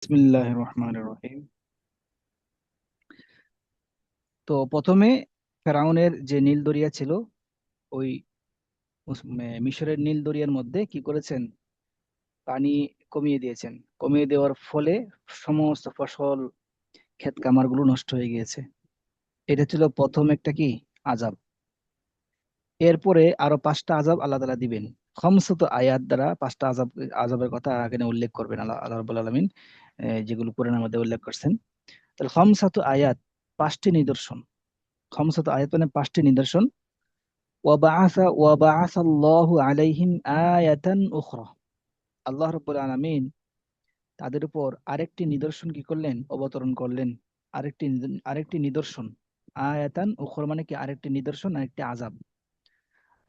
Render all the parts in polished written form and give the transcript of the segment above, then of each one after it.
বিসমিল্লাহির রহমানির রহিম। তো প্রথমে ফেরাউনের যে নীল দরিয়া ছিল, ওই মিশরের নীল দরিয়ার মধ্যে কি করেছেন? পানি কমিয়ে দিয়েছেন। কমিয়ে দেওয়ার ফলে সমস্ত ফসল, ক্ষেত খামার গুলো নষ্ট হয়ে গিয়েছে। এটা ছিল প্রথম একটা কি আযাব। এরপরে আরো পাঁচটা আযাব আল্লাহ তাআলা দিবেন। খমসত আয়াত দ্বারা পাঁচটা আযাবের কথা এখানে উল্লেখ করবেন আল্লাহ আল্লাহ রাব্বুল আলামিন, যেগুলো কোরআনের মধ্যে উল্লেখ করছেন। তাহলে খমসাত আয়াত, পাঁচটি নিদর্শন। খমসাত আয়াত মানে পাঁচটি নিদর্শন। ওয়াবাআসাল্লাহু আলাইহিম আয়াতান উখরা। আল্লাহ রাব্বুল আলামিন তাদের উপর আরেকটি নিদর্শন কি করলেন? অবতরণ করলেন। আরেকটি নিদর্শন। আয়াতান উখরা মানে কি? আরেকটি নিদর্শন, আরেকটি আযাব।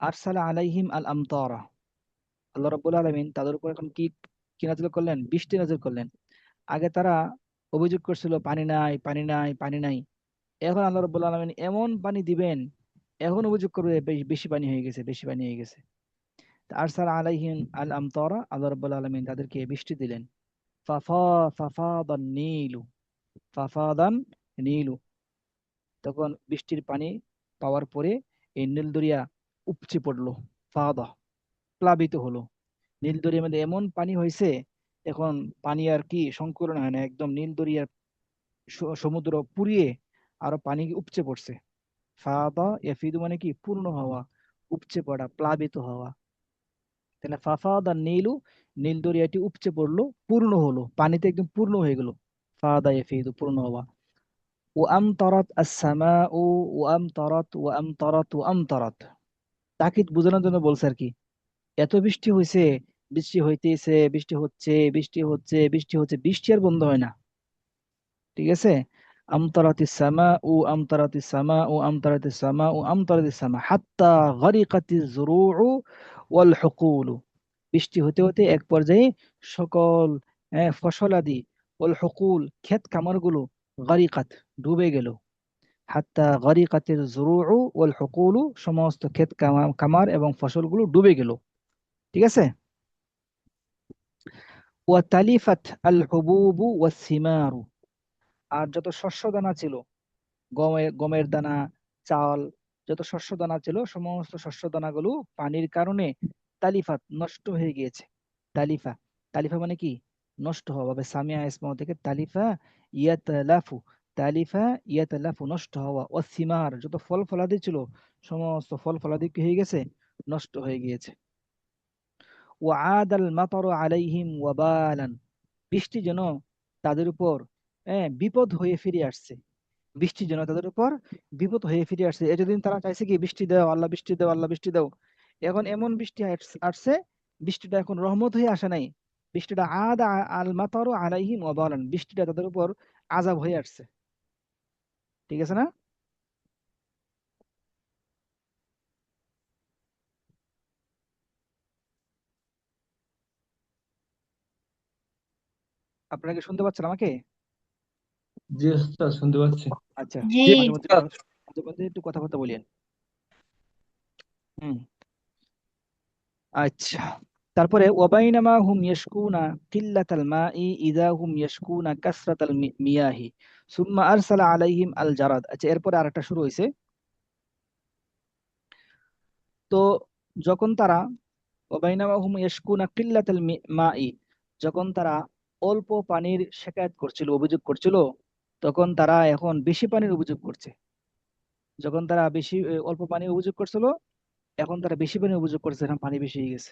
আরসালা আলাইহিম আল আমতারা। আল্লাহ রাব্বুল আলামিন তাদের উপর এখন কি কি নাযিল করলেন? বৃষ্টি নাযিল করলেন। আগে তারা অভিযোগ করছিল পানি নাই, পানি নাই, পানি নাই। এখন আল্লাহ রাব্বুল আলামিন এমন পানি দিবেন, এখন অভিযোগ করবে বেশি পানি হয়ে গেছে, বেশি পানি হয়ে গেছে। আরসাল আলাইহিম আল আমতারা, আল্লাহ রাব্বুল আলামিন তাদেরকে বৃষ্টি দিলেন। ফাফাদান নীলু, ফাফাদান নীলু। তখন বৃষ্টির পানি পাওয়ার পরে এই নীল দরিয়া উপচে পড়লো। ফাদা, প্লাবিত হলো। নীল দরিয়ার মধ্যে এমন পানি হয়েছে, এখন পানি আর কি সংকুলন হয় না, একদম নীল দরিয়ার সমুদ্র পুড়িয়ে আরো পানি উপচে পড়ছে। ফাদা ইয়াফিদু মানে কি? পূর্ণ হওয়া, উপচে পড়া, প্লাবিত হওয়া। তাহলে ফাফাদা নীলু, নীল দরিয়াটি উপচে পড়লো, পূর্ণ হলো, পানিতে একদম পূর্ণ হয়ে গেল। ফাদা ইয়াফিদু, পূর্ণ হওয়া। ও আমতারাত আস-সামাউ, ও আমতারাত, ও আমতারাত, ও আমতারাত। তাকিদ বোঝানোর জন্য বলছে আর কি। এত বৃষ্টি হয়েছে, বৃষ্টি হইতেছে, বৃষ্টি হচ্ছে, বৃষ্টি হচ্ছে, বৃষ্টি হচ্ছে, বৃষ্টি আর বন্ধ হয় না। ঠিক আছে। আমতারাতিস সামাউ, আমতারাতিস সামাউ, আমতারাতিস সামাউ, আমতারাতিস সামা হাত্তা গারিকাতিজ জুরুউ ওয়াল হুকুল। বৃষ্টি হতে হতে এক পর্যায়ে সকল ফসলাদি, ওয়াল হুকুল ক্ষেত খামারগুলো, গারিকাত ডুবে গেল। হাত্তা গারিকাতিল জুরুউ ওয়াল হুকুল, সমস্ত ক্ষেত খামার এবং ফসলগুলো ডুবে গেল। ঠিক আছে। ওয়া তালিফাত আল হুবুবু ওয়াস সিমারু। আর যত শস্য দানা ছিল, গমের দানা, চাল, যত শস্য দানা ছিল, সমস্ত শস্য দানাগুলো পানির কারণে তালিফাত, নষ্ট হয়ে গিয়েছে। তালিফা, তালিফা মানে কি? নষ্ট হওয়া। ভাবে সামিয়া ইসমা থেকে তালিফা ইয়াতালাফু, তালিফা ইয়াতালাফু, নষ্ট হওয়া। ও সিমার, যত ফল ফলাদি ছিল, সমস্ত ফল ফলাদি কি হয়ে গেছে? নষ্ট হয়ে গিয়েছে। ও আদাল মাতারু আলাইহিম ওয়াবালান। বৃষ্টি যেন তাদের উপর বিপদ হয়ে ফিরে আসছে। বৃষ্টি যেন তাদের উপর বিপদ হয়ে ফিরে আসছে। এতদিন তারা চাইছে কি? বৃষ্টি দাও আল্লাহ, বৃষ্টি দাও আল্লাহ, বৃষ্টি দাও। এখন এমন বৃষ্টি আসছে, বৃষ্টিটা এখন রহমত হয়ে আসে নাই। বৃষ্টিটা আল মাতারু আলাইহিম ওয়াবালান, বৃষ্টিটা তাদের উপর আযাব হয়ে আসছে। ঠিক আছে না? আপনারা কি শুনতে পাচ্ছেন আমাকে? জি ওস্তাদ, শুনতে পাচ্ছি। আচ্ছা। জি। মাঝে মধ্যে মাঝে মধ্যে একটু কথাবার্তা বলেন। হুম। আচ্ছা। তারপরে ওয়াবাইনামা হুম ইয়াশকুনা কিল্লাতাল মাই ইযা হুম ইয়াশকুনা কাসরাতাল মিয়াহি সুম্মা আরসালা আলাইহিম আল জারাদ। আচ্ছা, এরপরে আরেকটা শুরু হয়েছে। তো যখন তারা ওয়াবাইনামা হুম ইয়াশকুনা কিল্লাতাল মাই, যখন তারা অল্প পানির শিকায়ত করছিল, অভিযোগ করছিল, তখন তারা এখন বেশি পানির অভিযোগ করছে। যখন তারা অল্প পানির অভিযোগ করছিল, এখন তারা বেশি পানির অভিযোগ করছে, এখন পানি বেশি হয়ে গেছে।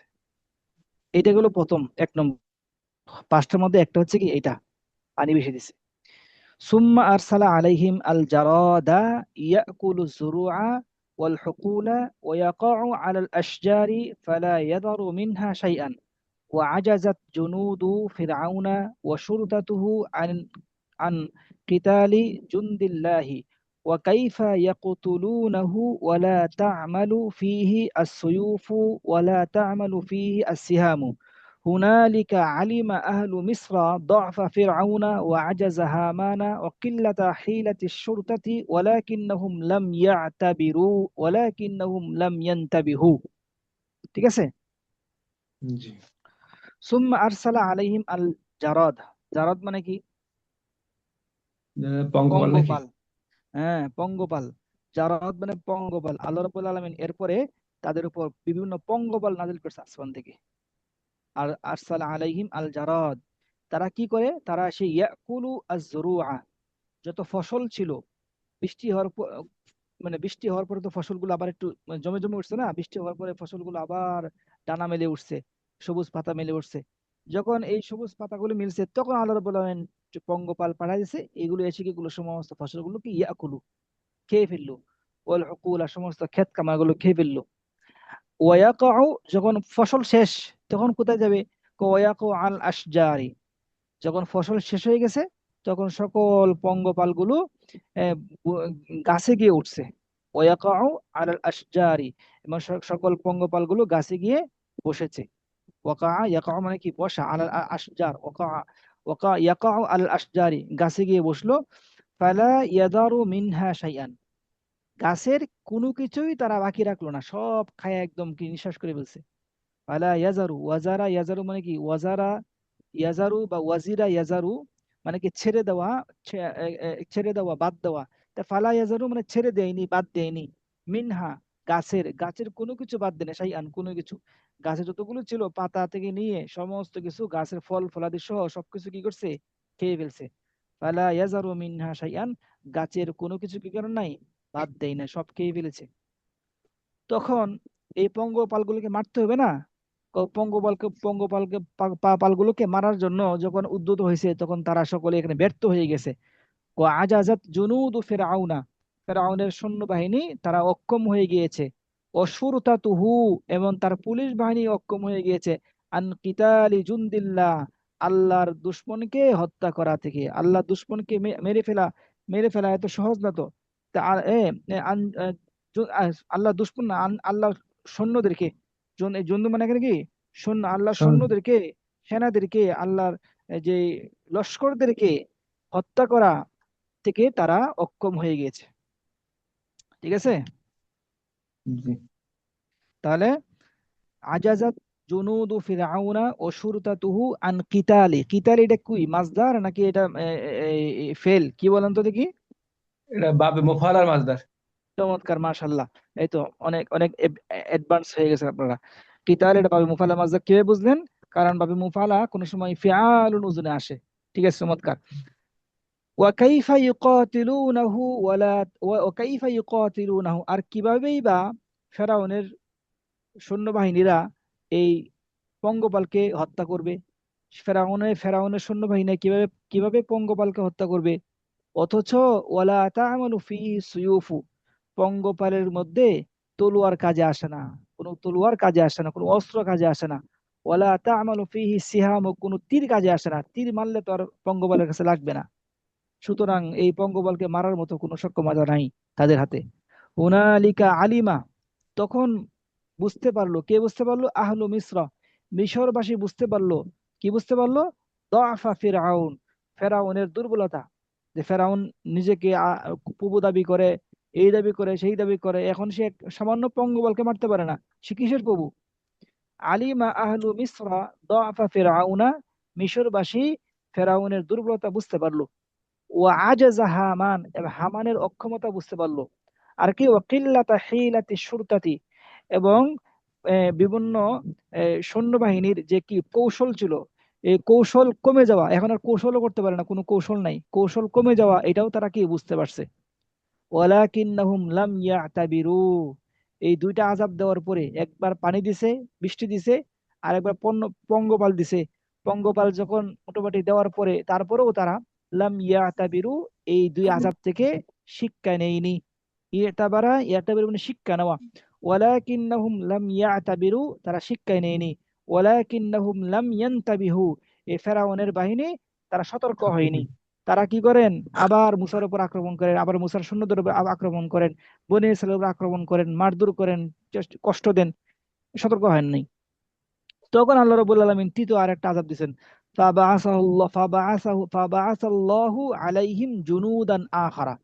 এটা হলো প্রথম, এক নম্বর। পাঁচটার মধ্যে একটা হচ্ছে কি এটা, পানি বেশি দিছে। সুম্মা আরসালা আলাইহিম আল জারাদা ইয়াকুলু যুরুআ ওয়াল হুকুলা ওয়া ইয়াকাউ আলাল আশজারি ফালা ইয়াদারু মিনহা শাইআন ওয়া আজাজাত জুনুদু ফিরআউনা ওয়া শুরতাতুহু আন কিতালি জুনদিল্লাহি ওয়া কাইফা ইয়াকতুলুনাহু ওয়া লা তা'মালু ফীহি আস-সুয়ুফু ওয়া লা তা'মালু ফীহি আস-সিহামু হুনালিকা আলিমা আহলু মিসরা ضعف فرعون وعجز هامان وقلة حيلة الشرطة ولكنهم لم ينتبهوا। ঠিক আছে। জি। সুম্মা আরসালা আলাইহিম আল জারাদ, জারাদ মানে কি? পঙ্গপাল নাকি? পঙ্গপাল। হ্যাঁ, পঙ্গপাল। জারাদ মানে পঙ্গপাল। আল্লাহ রাব্বুল আলামিন এরপরে তাদের উপর বিভিন্ন পঙ্গপাল নাযিল করছে আসমান থেকে। আর আরসাল আলাইহিম আল জারাদ। তারা কি করে? তারা সেই ইয়াকুলু আজ-জুরুআ, যত ফসল ছিল বৃষ্টি হওয়ার পর, মানে বৃষ্টি হওয়ার পরে তো ফসলগুলো আবার একটু মানে জমে জমে উঠছে না, বৃষ্টি হওয়ার পরে ফসলগুলো আবার ডানা মেলে উঠছে, সবুজ পাতা মেলে উঠছে। যখন এই সবুজ পাতাগুলো মিলছে তখন আল্লাহ রাব্বুল আলামিন যে পঙ্গপাল পাঠায় দিয়েছে, এগুলো এসে কি এগুলো সমস্ত ফসলগুলোকে ইয়াকুলু, খেয়ে ফেললো। ওয়াল উকুলা, সমস্ত ক্ষেত কামাগুলো খেয়ে ফেললো। ওয়াকাউ, যখন ফসল শেষ তখন কোথায় যাবে? ওয়াকাউ আল আশজারি, যখন ফসল শেষ হয়ে গেছে তখন সকল পঙ্গপালগুলো আহ, ব- গাছে গিয়ে উঠছে। ওয়াকাউ আলাল আশজারি, এবং সকল পঙ্গপালগুলো গাছে গিয়ে বসেছে। ওয়াকা, ইয়াকাউ মানে কি? বসা। আলাল আশজার, ওয়াকা, ওয়াকা ইয়াকাউ আলাল আশজারি, গাছে গিয়ে বসলো। ফালা ইয়াদারু মিনহা শাইআন, গাছের কোনো কিছুই তারা বাকি রাখলো না, সব খায় একদম কি নিঃশ্বাস করে ফেলছে। ফালা ইয়াজারু, ওয়াজারা, ইয়াজারু মানে কি? ওয়াজারা ইয়াজারু বা ওয়াজিরা ইয়াজারু মানে কি ছেড়ে দেওয়া, ছেড়ে দেওয়া, বাদ দেওয়া। তা ফালা ইয়াজারু মানে ছেড়ে দেয়নি, বাদ দেয়নি। মিনহা, গাছের, গাছের কোনো কিছু বাদ দেয় না, শাইআন কোনো কিছু। গাছে যতগুলো ছিল পাতা থেকে নিয়ে সমস্ত কিছু, গাছের ফল ফলাদি সহ সবকিছু কি করছে? খেয়ে ফেলছে। ফালা ইয়াজারু মিনহা শাইআন, গাছের কোনো কিছু কি করে নাই? বাদ দেয় না, সব খেয়ে ফেলেছে। তখন এই পঙ্গপালগুলোকে মারতে হবে না? পালগুলোকে মারার জন্য যখন উদ্যত হয়েছে তখন তারা সকলে এখানে ব্যর্থ হয়ে গেছে। আজাজাত জুনুদু ফিরআউনা, ফিরআউনের সৈন্যবাহিনী তারা অক্ষম হয়ে গিয়েছে। অশুরতাতুহু, এবং তার পুলিশ বাহিনী অক্ষম হয়ে গিয়েছে। আন কিতালি জুনদিল্লাহ, আল্লাহর দুশমনকে হত্যা করা থেকে। আল্লাহ দুশমনকে মেরে ফেলা, মেরে ফেলা এত সহজ না তো। তা এ, আন- আ, আল্লাহ দুশমন না, আল্লাহ সৈন্যদেরকে, এই জন্তু মানে এখানে কি? সৈন্য, আল্লাহর শোন। সৈন্যদেরকে, সেনাদেরকে, আল্লাহর যে লস্করদেরকে হত্যা করা থেকে তারা অক্ষম হয়ে গিয়েছে। ঠিক আছে? জি। তাহলে আজাজাত জুনুদু ফিরআউনা ও শুরতাতুহু আন কিতালি, কিতালি এটা কি মাসদার নাকি এটা ফেল? কি বলেন তো দেখি। এটা বাবে মোফালার মাছদার। চমৎকার, মাশাআল্লাহ। এই তো অনেক অনেক অ্যাডভান্স হয়ে গেছে আপনারা। কিতাল এটা বাবে মুফালা মাসদার কিভাবে বুঝলেন? কারণ বাবে মুফালা কোন সময় ফিআলুন উজনে আসে। ঠিক আছে, চমৎকার। ওয়াকাইফা ইউকাতিলুনাহু ওয়ালা, ওয়াকাইফা ইউকাতিলুনাহু, আর কিভাবেই বা ফেরাউনের সৈন্যবাহিনীরা এই পঙ্গপালকে হত্যা করবে? ফেরাউনের সৈন্যবাহিনী কিভাবে কিভাবে পঙ্গপালকে হত্যা করবে? অথচ ওয়ালা তা'মালু ফিহি সুয়ুফু, পঙ্গপালের মধ্যে তলোয়ার কাজে আসে না, কোনো তলোয়ার কাজে আসে না, কোনো অস্ত্র কাজে আসে না। ওয়ালা তা'মালু ফিহি সিহাম, কোনো তীর কাজে আসে না, তীর মারলে তো আর পঙ্গপালের কাছে লাগবে না। সুতরাং এই পঙ্গপালকে মারার মতো কোনো সক্ষমতা নাই তাদের হাতে। হুনালিকা আলিমা, তখন বুঝতে পারলো, কে বুঝতে পারলো? আহলু মিসর, মিশরবাসী বুঝতে পারলো। কি বুঝতে পারলো? দআফা ফিরআউন, ফেরাউনের দুর্বলতা। যে ফেরাউন নিজেকে প্রভু দাবি করে, এই দাবি করে, সেই দাবি করে, এখন সে এক সামান্য পঙ্গপালকে মারতে পারে না, সে কিসের প্রভু? আলিমা আহলু মিসরা দআফা ফিরআউনা, মিশরবাসী ফেরাউনের দুর্বলতা বুঝতে পারলো। ও আজাজা হামান, এবং হামানের অক্ষমতা বুঝতে পারলো। আর কি? ওয়াকিল্লাতা হিলাতি শুরতাতি, এবং বিভিন্ন সৈন্যবাহিনীর যে কি কৌশল ছিল, এই কৌশল কমে যাওয়া, এখন আর কৌশলও করতে পারে না, কোনো কৌশল নাই, কৌশল কমে যাওয়া, এটাও তারা কি বুঝতে পারছে। ওয়ালাকিন্নাহুম লাম ইয়াতাবিরু, এই দুইটা আযাব দেওয়ার পরে, একবার পানি দিছে, বৃষ্টি দিছে, আর একবার পঙ্গপাল দিছে। পঙ্গপাল যখন মোটামুটি দেওয়ার পরে তারপরেও তারা লাম ইয়াতাবিরু, এই দুই আযাব থেকে শিক্ষা নেয়নি। ইয়াতাবারা মানে শিক্ষা নেওয়া। ওয়ালাকিন্নাহুম লাম ইয়াতাবিরু, তারা শিক্ষা নেয়নি। ওয়ালাকিন্নাহুম লাম ইয়ানতাবিহু, এই ফেরাউনের বাহিনী তারা সতর্ক হয়নি। তারা কি করেন? আবার মুসার উপর আক্রমণ করেন, আবার মুসার সৈন্যদের উপর আক্রমণ করেন, বনী ইসরাইলের উপর আক্রমণ করেন, মারধর করেন, কষ্ট দেন, সতর্ক হন নাই। তখন আল্লাহ রাব্বুল আলামিন তৃতীয় আরেকটা আযাব দিবেন। ফাবাআসাল্লাহু আলাইহিম জুনুদান আখারা,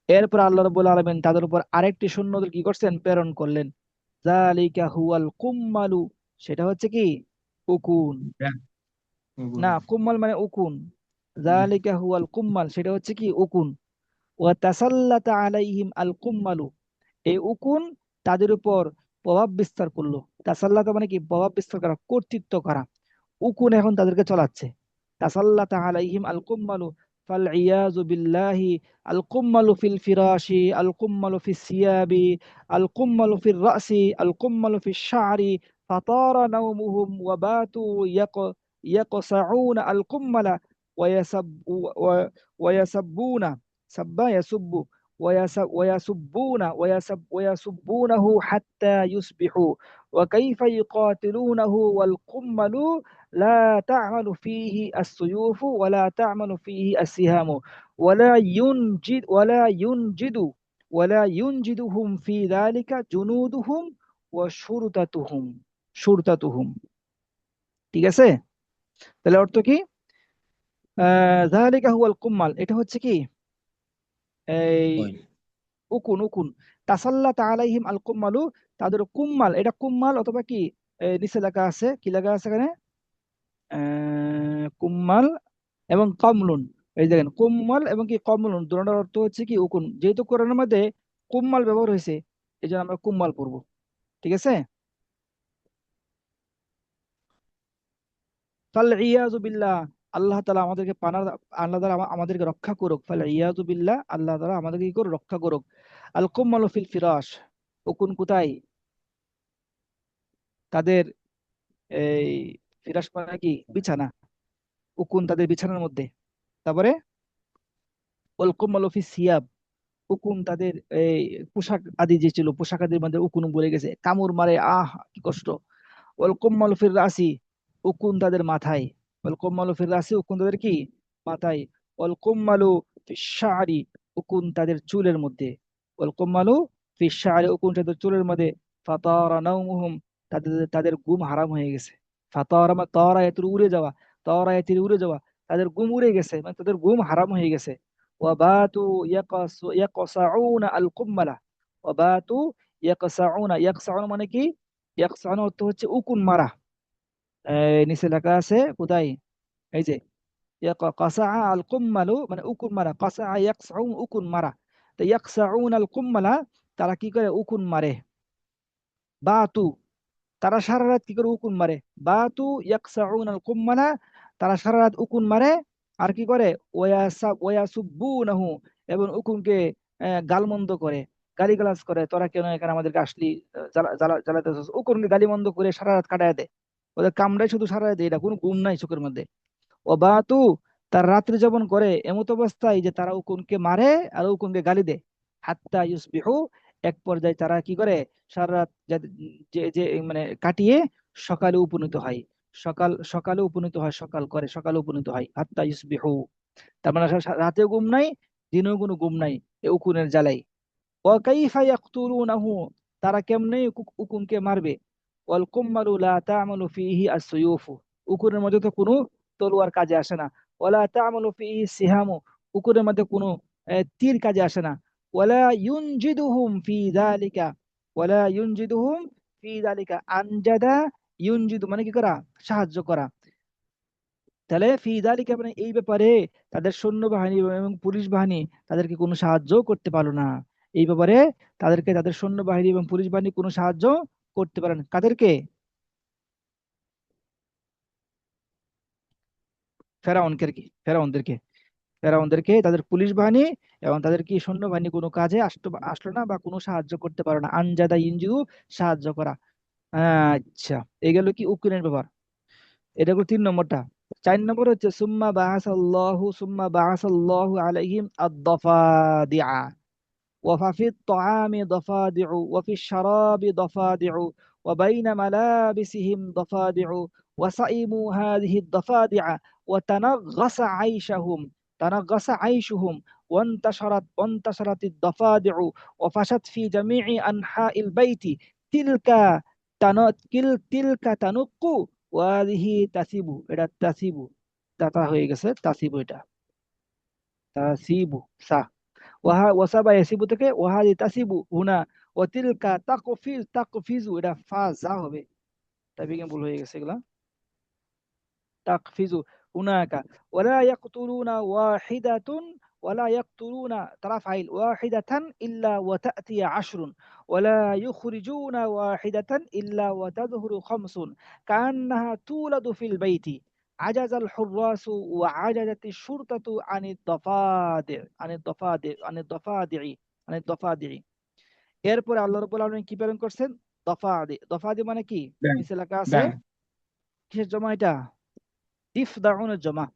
এরপর আল্লাহ রাব্বুল আলামিন তাদের উপর আরেকটি সৈন্যদের কি করছেন? প্রেরণ করলেন। যালিকা হুয়াল কুম্মালু, সেটা হচ্ছে কি? উকুন। হ্যাঁ, বলুন। না, কুম্মাল মানে উকুন। যালিকা হুয়াল কুম্মাল, সেটা হচ্ছে কি উকুন। ওয়া তাসাল্লাতা আলাইহিম আল কুম্মালু, এই উকুন তাদের উপর প্রভাব বিস্তার করলো। তাসাল্লাতা মানে কি, প্রভাব বিস্তার করা, কর্তৃত্ব করা। উকুন এখন তাদেরকে চালাচ্ছে। তাসাল্লাতা আলাইহিম আল কুম্মালু ফাল ইয়াযু বিল্লাহি, আল কুম্মালু ফিল ফিরাশি, আল কুম্মালু ফিস সিয়াবি, আল কুম্মালু ফির রাসি, আল কুম্মালু ফিশ শা'রি, ফাতারা নাওমুহুম ওয়া বাতু ইয়াকসাউনা আল কুম্মালা ওয়ায়াসাব্বুনা সাব্বা ইয়াসুব্বু ويسبونه حتى يصبحوا وكيف يقاتلونه والقمل لا تعمل فيه السيوف ولا تعمل فيه السهام ولا ينجد ولا ينجدهم في ذلك جنودهم وشرطتهم ঠিক আছে। তাহলে অর্থ কি? যালিকা হুয়াল কুম্মাল, এটা হচ্ছে কি এই ওই উকুন উকুন। তাসাল্লাত আলাইহিম আল কুম্মালু, তাদের কুম্মাল, এটা কুম্মাল অথবা কি নিচে লেখা আছে, কি লেখা আছে এখানে, কুম্মাল এবং কমলুন। এই দেখেন কুম্মাল এবং কি কমলুন, দুটোর অর্থ হচ্ছে কি উকুন। যেহেতু কোরআনের মধ্যে কুম্মাল ব্যবহার হয়েছে, এই জন্য আমরা কুম্মাল পড়বো। ঠিক আছে। ফাল ইয়াজু বিল্লাহ, আল্লাহ তাআলা আমাদেরকে আল্লাহ তাআলা আমাদেরকে রক্ষা করুক। ফাল ইয়াজু বিল্লাহ, আল্লাহ তাআলা আমাদেরকে কি করুক, রক্ষা করুক। আল কুম্মালু ফিল ফিরাশ, উকুন কোথায়? তাদের এই ফিরাশ মানে কি, বিছানা। উকুন তাদের বিছানার মধ্যে। তারপরে ওয়াল কুম্মালু ফিস সিয়াব, উকুন তাদের এই পোশাক আদি যে ছিল, পোশাক আদির মধ্যে উকুন বলে গেছে, কামড় মারে, আহ কি কষ্ট। ওয়াল কুম্মালু ফির রাসি, উকুন তাদের মাথায়। ওয়াল কুম্মালু ফির রাসি, উকুন তাদের কি, মাথায়। ওয়াল কুম্মালু ফিশ শা'রি, উকুন তাদের চুলের মধ্যে। ওয়াল কুম্মালু ফিশ শা'রি, উকুন তাদের চুলের মধ্যে। ফাতারা নাওমুহুম, তাদের তাদের ঘুম হারাম হয়ে গেছে। ফাতারা মানে তারা এতির উড়ে যাওয়া, তারা এতির উড়ে যাওয়া, তাদের ঘুম উড়ে গেছে, মানে তাদের ঘুম হারাম হয়ে গেছে। ওয়াবাতু ইয়াকসাউনা আল কুম্মালা, ওয়াবাতু ইয়াকসাউনা মানে কি, ইয়াকসাউনা অর্থ হচ্ছে উকুন মারা। নিচে লেখা আছে কোথায়, এই যে কাসা আল কুম্মালু মানে উকুন মারা, কাসা ইয়াকসাউ উকুন মারা। তো ইয়াকসাউন আল কুম্মালা, তারা কি করে, উকুন মারে। বাতু, তারা সারা রাত কি করে, উকুন মারে। বাতু ইয়াকসাউন আল কুম্মালা, তারা সারা রাত উকুন মারে। আর কি করে, ওয়াসুব্বুনাহু, এবং উকুনকে গালমন্দ করে, গালিগালাজ করে, তোরা কেন এখানে আমাদেরকে আসলি, জ্বালাতে উকুনকে গালিমন্দ করে সারা রাত কাটায় দেয়। ওদের কামড়ায় শুধু সারা রাত, এটা কোনো ঘুম নাই চোখের মধ্যে। ও বাতু, তার রাত্রি যাপন করে এমত অবস্থায় যে তারা উকুনকে মারে আর উকুনকে গালি দেয়। হাত্তা ইউসবিহু, এক পর্যায়ে তারা কি করে, সারা রাত যে যে মানে কাটিয়ে সকালে উপনীত হয়। সকালে উপনীত হয়, সকাল করে সকালে উপনীত হয়, হাত্তা ইউসবিহু। তার মানে রাতেও ঘুম নাই, দিনেও কোনো ঘুম নাই, এ উকুনের জ্বালাই। ওয়াকাইফা ইয়াকতুলুনাহু, তারা কেমনে উকুনকে মারবে। ওয়াল কুম্মালু লা তা'মালু ফীহি আস-সুয়ুফু, উকুনের মধ্যে তো কোনো তলোয়ার কাজে আসে না। ওয়ালা তা'মালু ফীহি সিহামু, উকুনের মধ্যে কোনো তীর কাজে আসে না। ওয়ালা ইউনজিদুহুম ফি যালিকা, ওয়ালা ইউনজিদুহুম ফি যালিকা, আনজাদা ইউনজিদু মানে কি করা, সাহায্য করা। তাহলে ফি যালিকা মানে এই ব্যাপারে তাদের সৈন্যবাহিনী এবং পুলিশ বাহিনী তাদেরকে কোনো সাহায্য করতে পারলো না। এই ব্যাপারে তাদেরকে তাদের সৈন্যবাহিনী এবং পুলিশ বাহিনী কোনো সাহায্য করতে পারে না। কাদেরকে? ফেরাউনকে আর কি, ফেরাউনদেরকে। ফেরাউনদেরকে তাদের পুলিশ বাহিনী এবং তাদের কি সৈন্যবাহিনী কোনো কাজে আসতো আসলো না, বা কোনো সাহায্য করতে পারলো না। আনজাদা ইনজু, সাহায্য করা। আচ্ছা, এই গেল কি উকিলের ব্যাপার। এটা হলো 3 নম্বরটা। 4 নম্বর হচ্ছে সুম্মা বাআসাল্লাহু আলাইহিম আদ-দাফাদিআ, وفي الطعام ضفادع وفي الشراب ضفادع وبين ملابسهم ضفادع وسئموا هذه الضفادع تنغص عيشهم وانتشرت الضفادع وفشت في جميع أنحاء البيت. تلك تلك تنق وهذه تسيب، এটা তাসিবু, তাতা হয়ে গেছে, তাসিবু, এটা তাসিবু সা। ওয়াসাবা ইয়াসিবু থেকে ওয়াহাদি তাসিবু হুনা, ওয়াতিলকা তাকফিজু, এটা ফা যা হবে, তাই বিজ্ঞান ভুল হয়ে গেছে এগুলা। তাকফিজু, হুনাকা ওয়ালা ইয়াকতুলুনা ওয়াহিদাতুন ওয়ালা ইয়াকতুলুনা তারা ফাইল ওয়াহিদাতান ইল্লা ওয়া তা'তি আশরুন ওয়ালা ইউখরিজুনা ওয়াহিদাতান ইল্লা ওয়া তাযহুরু খামসুন কান্নাহা তুলাদু ফিল বাইতি আজাজাল হুররাসু ওয়া আজাজাতি শুরতাতু আনিদ দফাদি এরপরে আল্লাহ রাব্বুল আলামিন কি প্রেরণ করছেন? দফাদি। দফাদি মানে কি? ব্যাং নিচে লেখা আছে ব্যাং কিসের জমা এটা? দিফদাউনের জমা।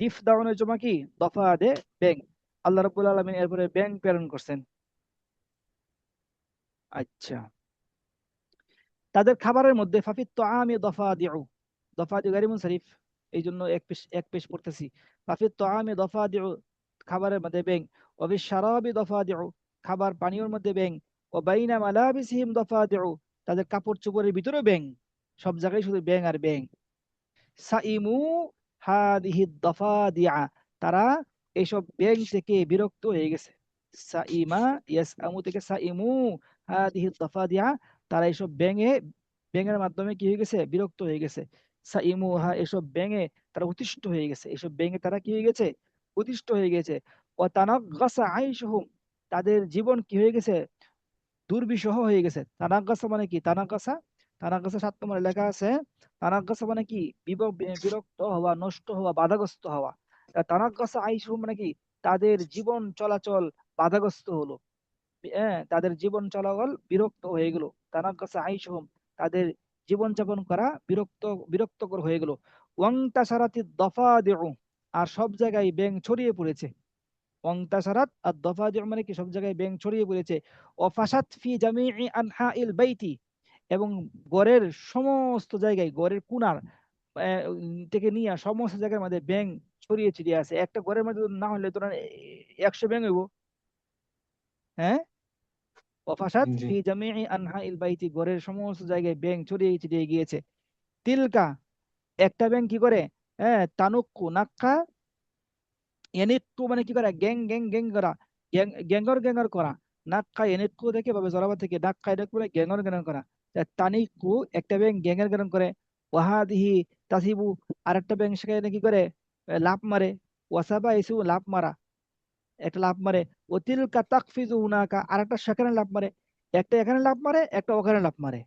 দিফদাউনের জমা কি? দফাদে, ব্যাং। আল্লাহ রাব্বুল আলামিন এরপরে ব্যাং প্রেরণ করছেন। আচ্ছা, তাদের খাবারের মধ্যে ফাফিত তাআমি দফাদিউ, দফাদিউ গায়রু মুনসারিফ, এই জন্য এক পেশ পড়তেছি। ফাফিত তাআমি দফাদিউ, খাবারের মধ্যে ব্যাং। ওয়াফিশ শারাবি দফাদিউ, খাবার পানীয়র মধ্যে ব্যাং। ওয়া বাইনা মালাবিসিহিম দফাদিউ, তাদের কাপড় চোপড়ের ভিতরে ব্যাং। সব জায়গায় শুধু ব্যাং আর ব্যাং। সাইমু হাদিহি দফাদিআ, তারা এইসব ব্যাং থেকে বিরক্ত হয়ে গেছে। সাইমা ইয়াসআমু থেকে সাইমু হাদিহি দফাদিআ, তারা এইসব ব্যাঙের মাধ্যমে কি হয়ে গেছে? বিরক্ত হয়ে গেছে। সাইমু হা, এসব ব্যাঙে তারা অতিষ্ঠ হয়ে গেছে। এসব ব্যাঙে তারা কি হয়ে গেছে? অতিষ্ঠ হয়ে গেছে। ও তানাগ্গাসা আইশুহুম, তাদের জীবন কি হয়ে গেছে? দুর্বিষহ হয়ে গেছে। তানাগ্গাসা মানে কি? তানাগ্গাসা ৭ নম্বরে লেখা আছে। তানাগ্গাসা মানে কি? বিরক্ত হওয়া, নষ্ট হওয়া, বাধাগ্রস্ত হওয়া। তানাগ্গাসা আইশুহুম মানে কি? তাদের জীবন চলাচল বাধাগ্রস্ত হলো। হ্যাঁ, তাদের জীবন চলাচল বিরক্ত হয়ে গেল। তানাগ্গাসা আইশুহুম, তাদের জীবনযাপন করা বিরক্তকর হয়ে গেল। ওয়াংতাসারাতি দফাদিউ, আর সব জায়গায় ব্যাঙ ছড়িয়ে পড়েছে। ওয়াংতাসারাত আর দফাদিউ মানে কি? সব জায়গায় ব্যাঙ ছড়িয়ে পড়েছে। ওয়াফাসাত ফি জামিই আনহাইল বাইতি, এবং ঘরের সমস্ত জায়গায়, ঘরের কোণার থেকে নিয়ে সমস্ত জায়গার মধ্যে ব্যাঙ ছড়িয়ে ছিটিয়ে আছে। একটা ঘরের মধ্যে না হলে তোরা 100 ব্যাঙ হইব। হ্যাঁ, ওয়াফাসাত জি ফি জামিই আনহাইল বাইতি, ঘরের সমস্ত জায়গায় ব্যাঙ ছড়িয়ে ছিটিয়ে গিয়েছে। তিলকা, একটা ব্যাঙ কি করে? হ্যাঁ, তানুক্কু নাক্কা, এনিট্টু মানে কি করা? গ্যাং গ্যাং গ্যাং করা, গ্যাঙ্গর গ্যাঙ্গর করা। নাক্কা এনিট্টু থেকে ভাবে জরাবা থেকে নাক্কা এনিট্টু মানে গ্যাঙ্গর গ্যাঙ্গর করা। তানিকু, একটা ব্যাঙ গ্যাঙ্গের গ্যাং করে। ওয়াহাদিহি তাসিবু, আরেকটা ব্যাঙ সেখানে কি করে? লাফ মারে। ওয়াসাবা ইসু, লাফ মারা, একটা লাফ মারে। ওতিলকা তাকফিজু হুনাকা, আরেকটা সেখানে লাফ মারে। একটা এখানে লাফ মারে, একটা ওখানে লাফ মারে।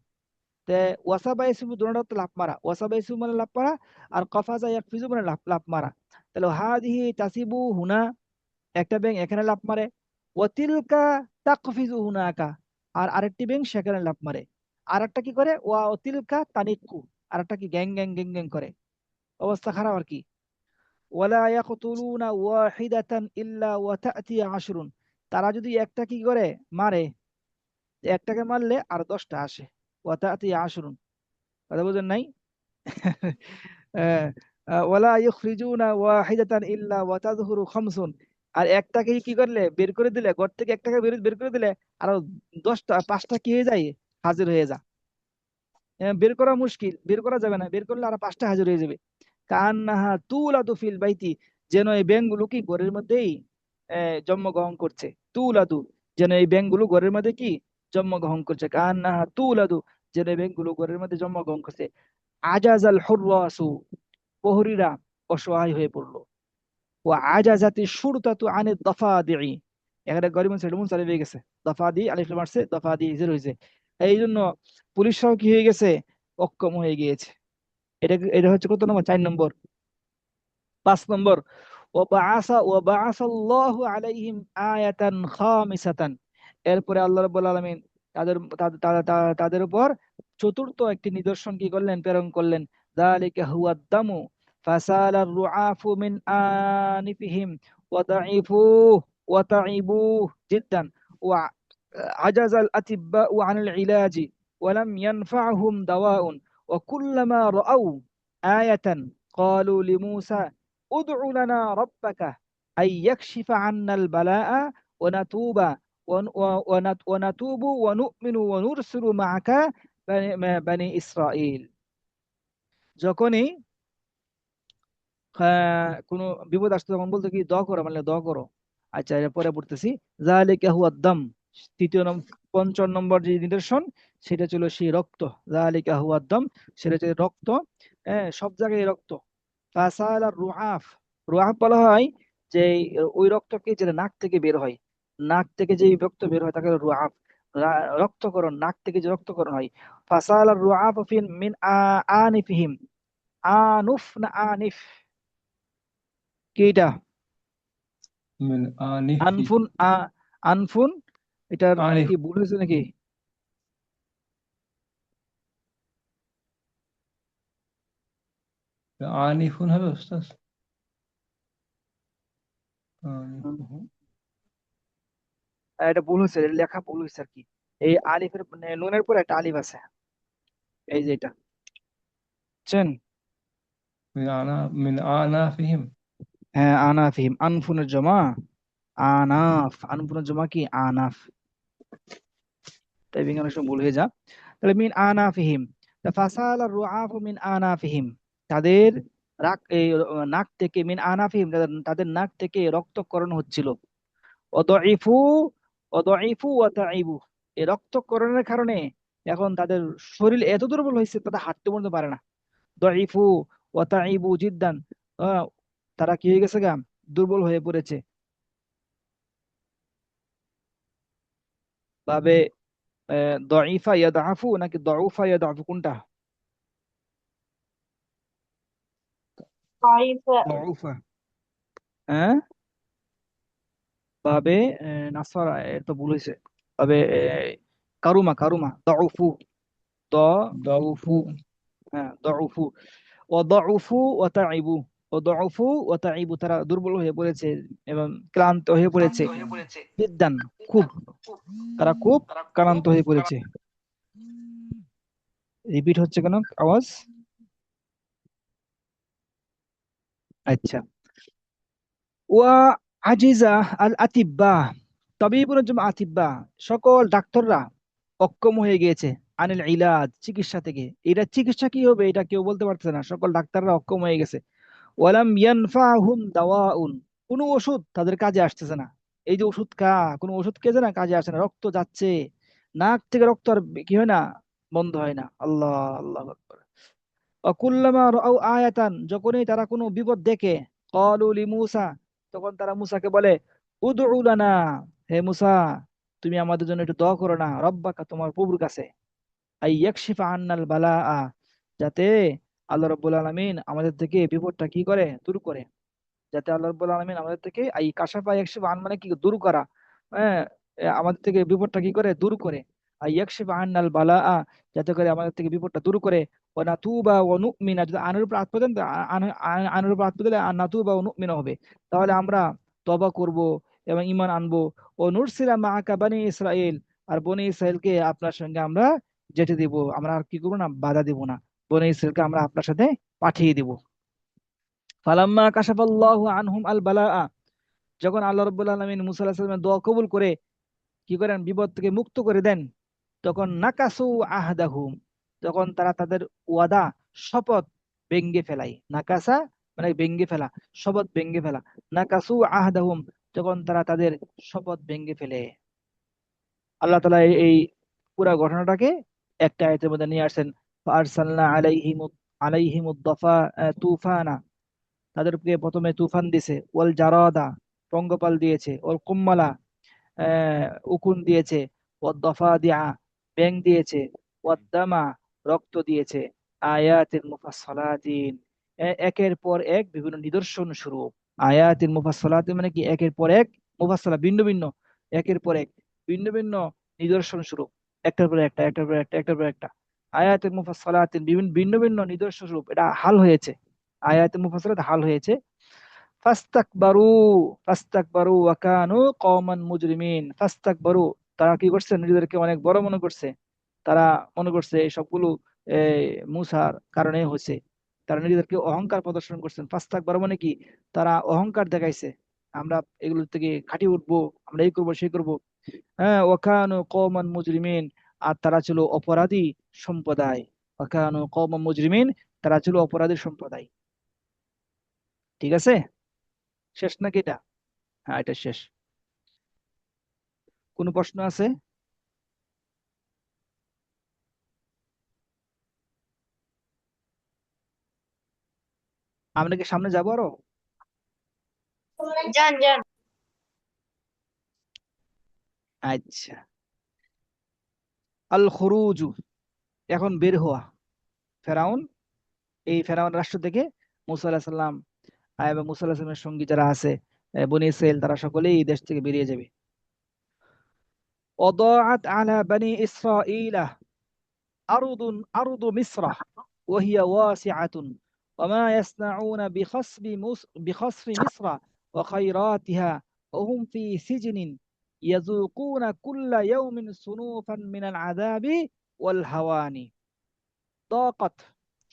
তে ওয়াসাবা ইসু দুটোটা তো লাফ মারা। ওয়াসাবা ইসু মানে লাফ মারা, আর কফাজা ইয়াকফিজু মানে লাফ লাফ মারা। তাহলে হাদিহি তাসিবু হুনা, একটা ব্যাঙ এখানে লাফ মারে। ওয়াতিলকা তাকফিজু হুনাকা, আর আরেকটি ব্যাঙ সেখানে লাফ মারে। আর একটা কি করে? ওয়া অতিলকা তানিক্কু, আর একটা কি গ্যাং গ্যাং গ্যাং গ্যাং করে। অবস্থা খারাপ আর কি। ওয়ালা ইয়াকতুলুনা ওয়াহিদাতান ইল্লা ওয়া তা'তি আশরুন, তারা যদি একটা কি করে? মারে, একটাকে মারলে আর 10টা আসে। ওয়া তা'তি আশরুন, কথা বুঝেন নাই? আহ, ওয়ালা ইউখরিজুনা ওয়াহিদাতান ইল্লা ওয়া তাযহুরু খামসুন, আর একটাকে কি করলে? বের করে দিলে, ঘর থেকে একটাকে বের বের করে দিলে আরো 10টা 5টা কি হয়ে যায়? হাজির হয়ে যায়। বের করা মুশকিল, বের করা যাবে না, বের করলে আরো 5টা হাজির হয়ে যাবে। কান্নাহা তুলাদু ফিল বাইতি, যেন এই ব্যাঙগুলো কি ঘরের মধ্যেই জন্মগ্রহণ করছে। তুলাদু, যেন এই ব্যাঙগুলো ঘরের মধ্যে কি? জন্মগ্রহণ করছে। কান্নাহা তুলাদু, যেন এই ব্যাঙগুলো ঘরের মধ্যে জন্মগ্রহণ করছে। আজাজাল হুররাসু, প্রহরীরা অসহায় হয়ে পড়লো। ও আজাজাতি শুরতাতু আনিদ দাফাদিই, এখানে গরিব মুনসারিফ মুনসারিফ হয়ে গেছে। দাফাদি আলিফ লাম মারছে, দাফাদি জির হয়েছে। এই জন্য পুলিশরাও কি হয়ে গেছে? অক্ষম হয়ে গিয়েছে। এটা হচ্ছে কত নম্বর? 4 নম্বর। 5 নম্বর, ওয়াবাআসাল্লাহু আলাইহিম আয়াতান খামিসাতান, এরপরে আল্লাহ রাব্বুল আলামিন তাদের উপর চতুর্থ একটি নিদর্শন কি করলেন? প্রেরণ করলেন। যালিকা হুয়াদ দামু ফাসালার রুআফু মিন আনিফিহিম ওয়াদাইফু ওয়াতাইবু জিদ্দান ওয়া আজাজাল আতিব্বাউ আনিল ইলাজি ওয়ালাম ইয়ানফা'হুম দাওয়াউন ওয়া কুল্লামা রাআউ আয়াতান قالوا لموسى ادع لنا ربك أن يكشف عنا البلاء ونتوب ونتوب ونؤمن ونرسل معك بني إسرائيل। যখনই কোনো বিপদ আসতো তখন বলতো কি? দোয়া করো, মানে দোয়া করো। আচ্ছা, এরপরে পড়তেছি। যালিকা হুয়া দাম, তৃতীয় নম্বর 5 নম্বর যে নিদর্শন, সেটা ছিল সেই রক্ত। যালিকা হুয়া দাম, সেটা হচ্ছে রক্ত। সব জায়গায় রক্ত। ফাসালা রুআফ, রুআফ বলা হয় যে ওই রক্তকে যেটা নাক থেকে বের হয়, নাক থেকে যে রক্ত বের হয় তাকে রুআফ, রক্তকরণ, নাক থেকে যে রক্তকরণ হয়। ফাসালা রুআফ ফিন মিন আনিফিহিম, আনুফ না আনিফ, কি এটা? من آنفه. আনফুন আনফুন, এটার آنف. কি ভুল হয়েছে নাকি? آنف হবে উস্তাদ। হুম, آنفه. এটা ভুল হয়েছে, এটা লেখা ভুল হয়েছে আর কি। এই আলিফের মানে নুনের পরে একটা আলিফ আছে, এই যে এটা, বুঝছেন? من آنافهم. হ্যাঁ, আনাফিহিম, আনফুনের জমা আনাফ, আনফুনের জমা কি আনাফ, টাইপিং অনেক সময় ভুল হয়ে যা। তাহলে মিন আনাফিহিম, ফাসাল রুআফু মিন আনাফিহিম, তাদের এই নাক থেকে, মিন আনাফিহিম, তাদের তাদের নাক থেকে রক্তক্ষরণ হচ্ছিল। অদঈফু, অদঈফু ওয়া তাইবু, এই রক্তক্ষরণের কারণে এখন তাদের শরীর এত দুর্বল হয়েছে তারা হাঁটতে পর্যন্ত পারে না। দঈফু ওয়া তাইবু জিদ্দান, আহ, তারা কি হয়ে গেছে গা, দুর্বল হয়ে পড়েছে। ভাবে দঈফা ইয়াদআফু নাকি দউফা ইয়াদআফু, কোনটা? ضعيف. দউফা, হ্যাঁ, ভাবে নাসারা, এর তো ভুল হয়েছে। ভাবে কারুমা, কারুমা দউফু, দউফু, ضعفوا. হ্যাঁ দউফু। ওয়াদউফু ওয়া তাইবু, ওয়াদউফু ওয়া তাইবু, তারা দুর্বল হয়ে পড়েছে এবং ক্লান্ত হয়ে পড়েছে। জিদ্দান, খুব, তারা খুব ক্লান্ত হয়ে পড়েছে। রিপিট হচ্ছে কেন আওয়াজ? আচ্ছা। ওয়া আজিজা আল আতিব্বা, তবিবুল জমা আতিব্বা, সকল ডাক্তাররা অক্ষম হয়ে গিয়েছে, আনিল ইলাজ, চিকিৎসা থেকে। এটা চিকিৎসা কি হবে এটা কেউ বলতে পারছে না, সকল ডাক্তাররা অক্ষম হয়ে গেছে। ওয়ালাম ইয়ানফাহুম দাওয়াউন, কোনো ওষুধ তাদের কাজে আসতেছে না। এই যে ওষুধ কোনো ওষুধ খেয়েছে না, কাজে আসে না, রক্ত যাচ্ছে, নাক থেকে রক্ত আর কি হয় না, বন্ধ হয় না। আল্লাহ, আল্লাহ আকবার। অকুল্লামা রাউ আয়াতান, যখনই তারা কোনো বিপদ দেখে, ক্বালু লিমূসা, তখন তারা মুসাকে বলে, উদউ লানা, হে মুসা, তুমি আমাদের জন্য একটু দোয়া করো না, রব্বাকা, তোমার প্রভুর কাছে, আই ইয়াকশিফা আন্নাল বালাআ, যাতে আল্লাহ রাব্বুল আলামিন আমাদের থেকে বিপদটা কি করে, দূর করে। যাতে আল্লাহ রাব্বুল আলামিন আমাদের থেকে, এই কাশাফা ইয়াকশিফা আন মানে কি, দূর করা, হ্যাঁ, আমাদের থেকে বিপদটা কি করে, দূর করে। আর ইয়াকশিফা আন্নাল বালাআ, যাতে করে আমাদের থেকে বিপদটা দূর করে। ওয়া নাতুবা ওয়া নুমিনা, যদি আনের উপর আত্ম দেন, আনের উপর আত্ম দিলে আর নাতুবা ওয়া নুমিনা হবে, তাহলে আমরা তওবা করব এবং ঈমান আনবো। ও নুরসিলা মাআকা বনি ইসরাইল, আর বনি ইসরাইলকে আপনার সঙ্গে আমরা যেতে দিব, আমরা আর কি করবো না, বাধা দিব না, বনি ইসরাইলকে আমরা আপনার সাথে পাঠিয়ে দিব। ফালাম্মা কাশাফাল্লাহু আনহুম আল বালাআ, যখন আল্লাহ রাব্বুল আলামিন মুসা আলাইহিস সালামের দোয়া কবুল করে কি করেন, বিপদ থেকে মুক্ত করে দেন, তখন নাকাসু আহদাহুম, তখন তারা তাদের ওয়াদা, শপথ ভেঙ্গে ফেলায়। নাকাসা মানে ভেঙ্গে ফেলা, শপথ ভেঙ্গে ফেলা। নাকাসু আহদাহুম, তখন তারা তাদের শপথ ভেঙ্গে ফেলে। আল্লাহ তাআলা এই পুরা ঘটনাটাকে একটা আয়াতের মধ্যে নিয়ে আসেন। ফারসালনা আলাইহিমুদ দাফা তুফানা, তাদেরকে প্রথমে তুফান দিছে, ওয়াল জারাদা, পঙ্গপাল দিয়েছে, ওয়াল কুম্মালা, উকুন দিয়েছে, ওয়াদ দাফাদিআ, ব্যাঙ দিয়েছে, ওয়াদ দামা, রক্ত দিয়েছে, আয়াতিন মুফাসসালাতিন, একের পর এক বিভিন্ন নিদর্শন স্বরূপ। আয়াতিন মুফাসসালাতিন মানে কি, একের পর এক, মুফাসসালা ভিন্ন ভিন্ন, একের পর এক ভিন্ন ভিন্ন নিদর্শন স্বরূপ, একটার পর একটা, একটার পর একটা, একটার পর একটা। আয়াতিন মুফাসসালাতিন, বিভিন্ন ভিন্ন ভিন্ন নিদর্শন স্বরূপ, এটা হাল হয়েছে, আয়াতে মুফাসসালাত হাল হয়েছে। ফাস্তাকবারু, ফাস্তাকবারু ওয়া কানু কওমান মুজরিমিন, ফাস্তাকবারু, তারা কি করছে, নিজেদেরকে অনেক বড় মনে করছে। তারা মনে করছে এই সবগুলো এই মূসার কারণে হয়েছে। তারা নিজেদেরকে অহংকার প্রদর্শন করছেন। ফাস্তাকবারু মানে কি, তারা অহংকার দেখাইছে, আমরা এগুলো থেকে খাটিয়ে উঠবো, আমরা এই করবো সেই করবো। হ্যাঁ, ওয়া কানু কওমান মুজরিমিন, আর তারা ছিল অপরাধী সম্প্রদায়। ওয়া কানু কওমান মুজরিমিন, তারা ছিল অপরাধী সম্প্রদায়। ঠিক আছে, শেষ নাকি এটা? হ্যাঁ, এটা শেষ। কোনো প্রশ্ন আছে? আমরা কি সামনে যাবো আরো? যান যান। আচ্ছা, আল খুরুজু, এখন বের হওয়া। ফেরাউন, এই ফেরাউন রাষ্ট্র থেকে মুসা আলাহিসাল্লাম এবং মুসা আলাহিসাল্লামের সঙ্গী যারা আছে, বনি ইসরাইল, তারা সকলেই এই দেশ থেকে বেরিয়ে যাবে। وضاعت على بني إسرائيل أرض مصر وهي واسعة وما يصنعون بخصف مصر وخيراتها وهم في سجن يذوقون كل يوم صنوفا من العذاب والهوان। ضاقت,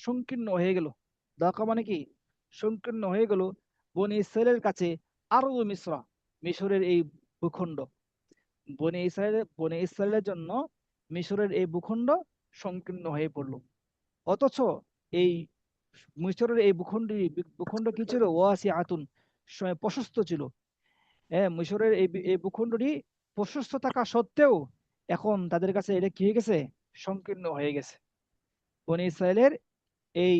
সংকীর্ণ হয়ে গেল। দাকা মানে কি? সংকীর্ণ হয়ে গেল বনি ইসরায়েলের কাছে আরব মিশ্রা, মিশরের এই ভূখণ্ড। বনে ইসরায়েলের জন্য মিশরের এই ভূখণ্ড সংকীর্ণ হয়ে পড়ল। অথচ এই মিশরের এই ভূখণ্ড কি ছিল? ওয়াসি আতুন, প্রশস্ত ছিল। হ্যাঁ, মিশরের এই ভূখণ্ডটি প্রশস্ত থাকা সত্ত্বেও এখন তাদের কাছে এটা কি হয়ে গেছে? সংকীর্ণ হয়ে গেছে। বনে ইসরায়েলের এই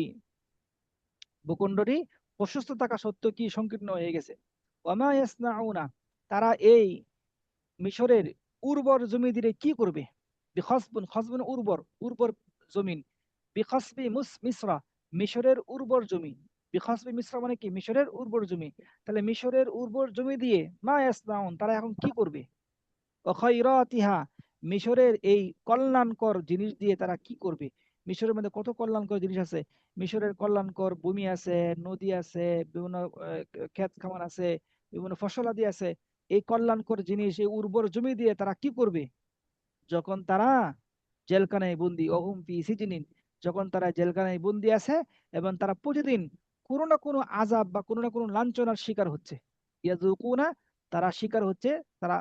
ভূখণ্ডটি প্রশস্ত থাকা সত্ত্বেও কি সংকীর্ণ হয়ে গেছে। ওয়ামা ইয়াসনাউনা, তারা এই মিশরের উর্বর জমি দিয়ে কি করবে? বিখসবুন, খসবুন উর্বর, উর্বর জমিন। বিখসবি মিসরা, মিশরের উর্বর জমি। বিখসবি মিসরা মানে কি? মিশরের উর্বর জমি। তাহলে মিশরের উর্বর জমি দিয়ে মা ইয়াসনাউন, তারা এখন কি করবে? অখাইরাতিহা, মিশরের এই কল্যাণকর জিনিস দিয়ে তারা কি করবে? মিশরের মধ্যে কত কল্যাণকর জিনিস আছে। মিশরের কল্যাণকর ভূমি আছে, নদী আছে, বিভিন্ন ক্ষেত খামার আছে, বিভিন্ন ফসলাদি আছে। এই কল্যাণকর জিনিস, এই উর্বর জমি দিয়ে তারা কি করবে যখন তারা জেলখানায় বন্দি? অহুম ফি সিজনিন, যখন তারা জেলখানায় বন্দি আছে এবং তারা প্রতিদিন কোনো না কোনো আযাব বা কোনো না কোনো লাঞ্ছনার শিকার হচ্ছে। ইয়াযুকুনা, তারা শিকার হচ্ছে, তারা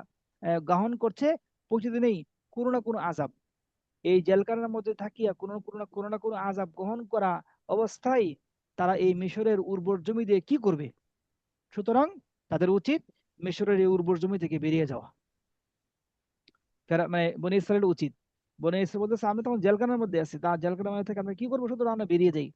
গ্রহণ করছে প্রতিদিনই কোনো না কোনো আযাব। এই জেলখানার মধ্যে থাকিয়া কোনো না কোনো আযাব গ্রহণ করা অবস্থায় তারা এই মিশরের উর্বর জমি দিয়ে কি করবে? সুতরাং তাদের উচিত মিশরের এই উর্বর জমি থেকে বেরিয়ে যাওয়া। মানে বনি ইসরায়েল উচিত, বনি ইসরায়েল বলতেছে আমরা তখন জেলখানার মধ্যে আছি, তা জেলখানার মধ্যে থেকে আমরা কি করবো? সুতরাং আমরা বেরিয়ে যাই।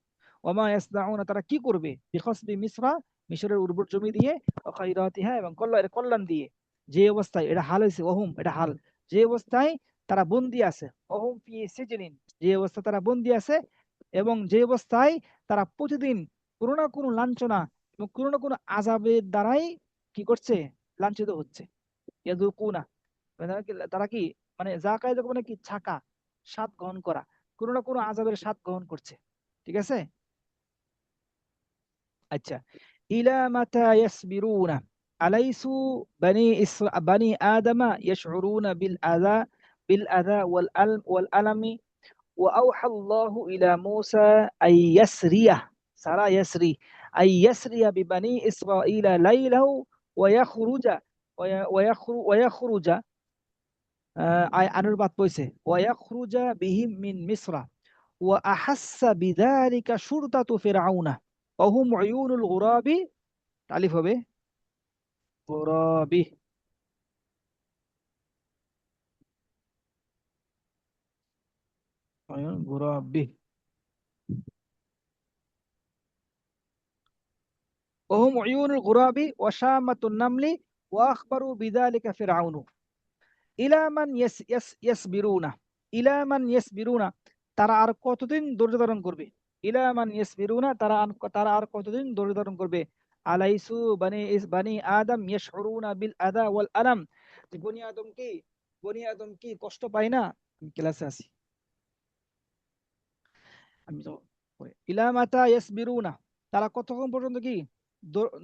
ওমা ইয়াসনাউনা, তারা কি করবে? বিখসবি মিসরা, মিশরের উর্বর জমি দিয়ে, খাইরাতিহা, এবং কল্যাণ দিয়ে। যে অবস্থায়, এটা হাল হয়েছে, ওহুম, এটা হাল, যে অবস্থায় তারা বন্দি আছে, ওহুম ফি সিজনিন, যে অবস্থায় তারা বন্দি আছে এবং যে অবস্থায় তারা প্রতিদিন কোনো না কোনো লাঞ্ছনা এবং কোনো না কোনো আযাবের দ্বারাই কি করছে? লাঞ্ছিত হচ্ছে। ইয়াযুকুনা, মানে তারা কি মানে জাকায় মানে কি? ছাকা, স্বাদ গ্রহণ করা, কোনো না কোনো আযাবের স্বাদ গ্রহণ করছে। ঠিক আছে? আচ্ছা, ইলা মাতা ইয়াসবিরুনা আলাইসু বানি আদামা ইয়াশউরুনা বিল আযা ওয়াল আলামি ওয়া আওহা আল্লাহু ইলা মূসা আইয়াসরিয়া সারা ইয়াসরি আইয়াসরিয়া বিবানি ইসরাঈলা লাইলাহু ওয়া ইয়াখরুজা ওয়া ইয়াখরুজা অনুবাদ কইছে ওয়াখরুজা বিহিম মিন মিসরা ওয়া আহাসসা বিযালিকা শুরতাতু ফিরআউনা ওহুম উয়ুনুল গুরাবি, তালিফ হবে গুরাবি, উয়ুন গুরাবি, ওহুম উয়ুনুল গুরাবি ওয়া শামাতুন নামলি ওয়া আখবারু বিযালিকা ফিরআউনু ইলামান ইয়াসবিরুনা, ইলামান ইয়াসবিরুনা, তারা আর কতদিন ধৈর্য ধারণ করবে? ইলামান ইয়াসবিরুনা, তারা আর কতদিন ধৈর্য ধারণ করবে? আলাইসু বানি আদম ইয়াশউরুনা বিল আযা ওয়াল আলাম, যে বনি আদম কি কষ্ট পায় না? আমি ক্লাসে আছি, আমি তো ইলা মাতা ইয়াসবিরুনা, তারা কতক্ষণ পর্যন্ত কি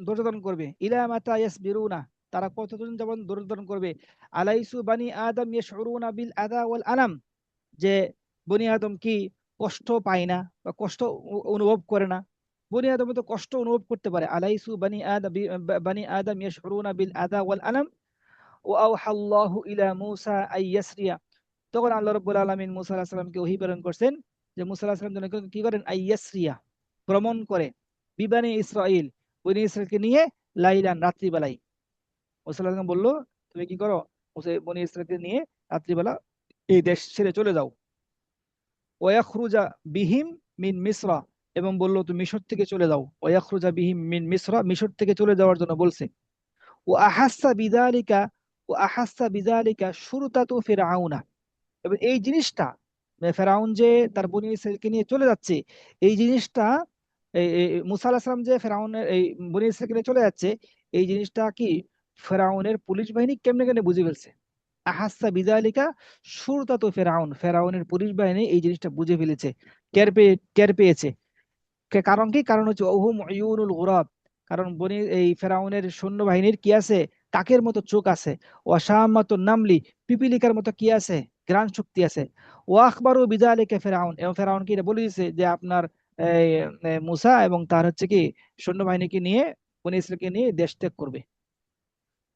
ধৈর্য ধারণ করবে? ইলা মাতা ইয়াসবিরুনা, তারা কতদিন যেমন ধৈর্য ধারণ করবে? আলাইসু বানি আদম ইয়াশউরুনা বিল আযা ওয়াল আলাম, যে বনি আদম কি কষ্ট পায় না বা কষ্ট অনুভব করে না? বনি আদম তো কষ্ট অনুভব করতে পারে। আলাইসু বানি আদম ইয়াশউরুনা বিল আযা ওয়াল আলাম ওয়া আওহাল্লাহু ইলা মূসা আইয়াসরিয়া, তখন আল্লাহ রাব্বুল আলামিন মূসা আলাইহিস সালামকে ওহী প্রেরণ করছেন যে মূসা আলাইহিস সালাম যেন কি করেন? আইয়াসরিয়া, ভ্রমণ করে, বিবানি ইসরাইল, বনি ইসরাইলকে নিয়ে, লাইলান, রাত্রিবেলায়। মূসা আলাইহিস সালাম বলল তুমি কি করো? বনি ইসরাইলকে নিয়ে রাত্রিবেলা এই দেশ ছেড়ে চলে যাও। ওয়াখরুজা বিহিম মিন মিসরা, এবং বলল তুমি মিশর থেকে চলে যাও, ওয়াখরুজা বিহিম মিন মিসরা, মিশর থেকে চলে যাওয়ার জন্য বলছে। ও আহাসা বিযালিকা, ও আহাসা বিযালিকা শুরতাতু ফিরআউনা, এবং এই জিনিসটা ফেরাউন যে তার বনি ইসরাইলকে নিয়ে চলে যাচ্ছে, এই জিনিসটা মুসা আলাহিসাল্লাম যে ফেরাউনের এই বনি ইসরাইলকে নিয়ে চলে যাচ্ছে, এই জিনিসটা কি ফেরাউনের পুলিশ বাহিনী কেমনে কেমনে বুঝে ফেলছে। আহাসা বিযালিকা শুরতাতু ফেরাউন, ফেরাউনের পুলিশ বাহিনী এই জিনিসটা বুঝে ফেলেছে, টের পেয়েছে। কারণ কি, কারণ হচ্ছে ওহুম উয়ুনুল গুরাব, কারণ বনি এই ফেরাউনের সৈন্যবাহিনীর কি আছে, কাকের মতো চোখ আছে। ওয়াসামাতুন নামলি, পিপিলিকার মতো কি আছে, ঘ্রাণ শক্তি আছে। ওয়াখবারু বিযালিকা ফেরাউন, এবং ফেরাউন কি এটা বলে দিয়েছে যে আপনার এই মুসা এবং তার হচ্ছে কি সৈন্যবাহিনীকে নিয়ে, বনি ইসরাইলকে নিয়ে দেশ ত্যাগ করবে।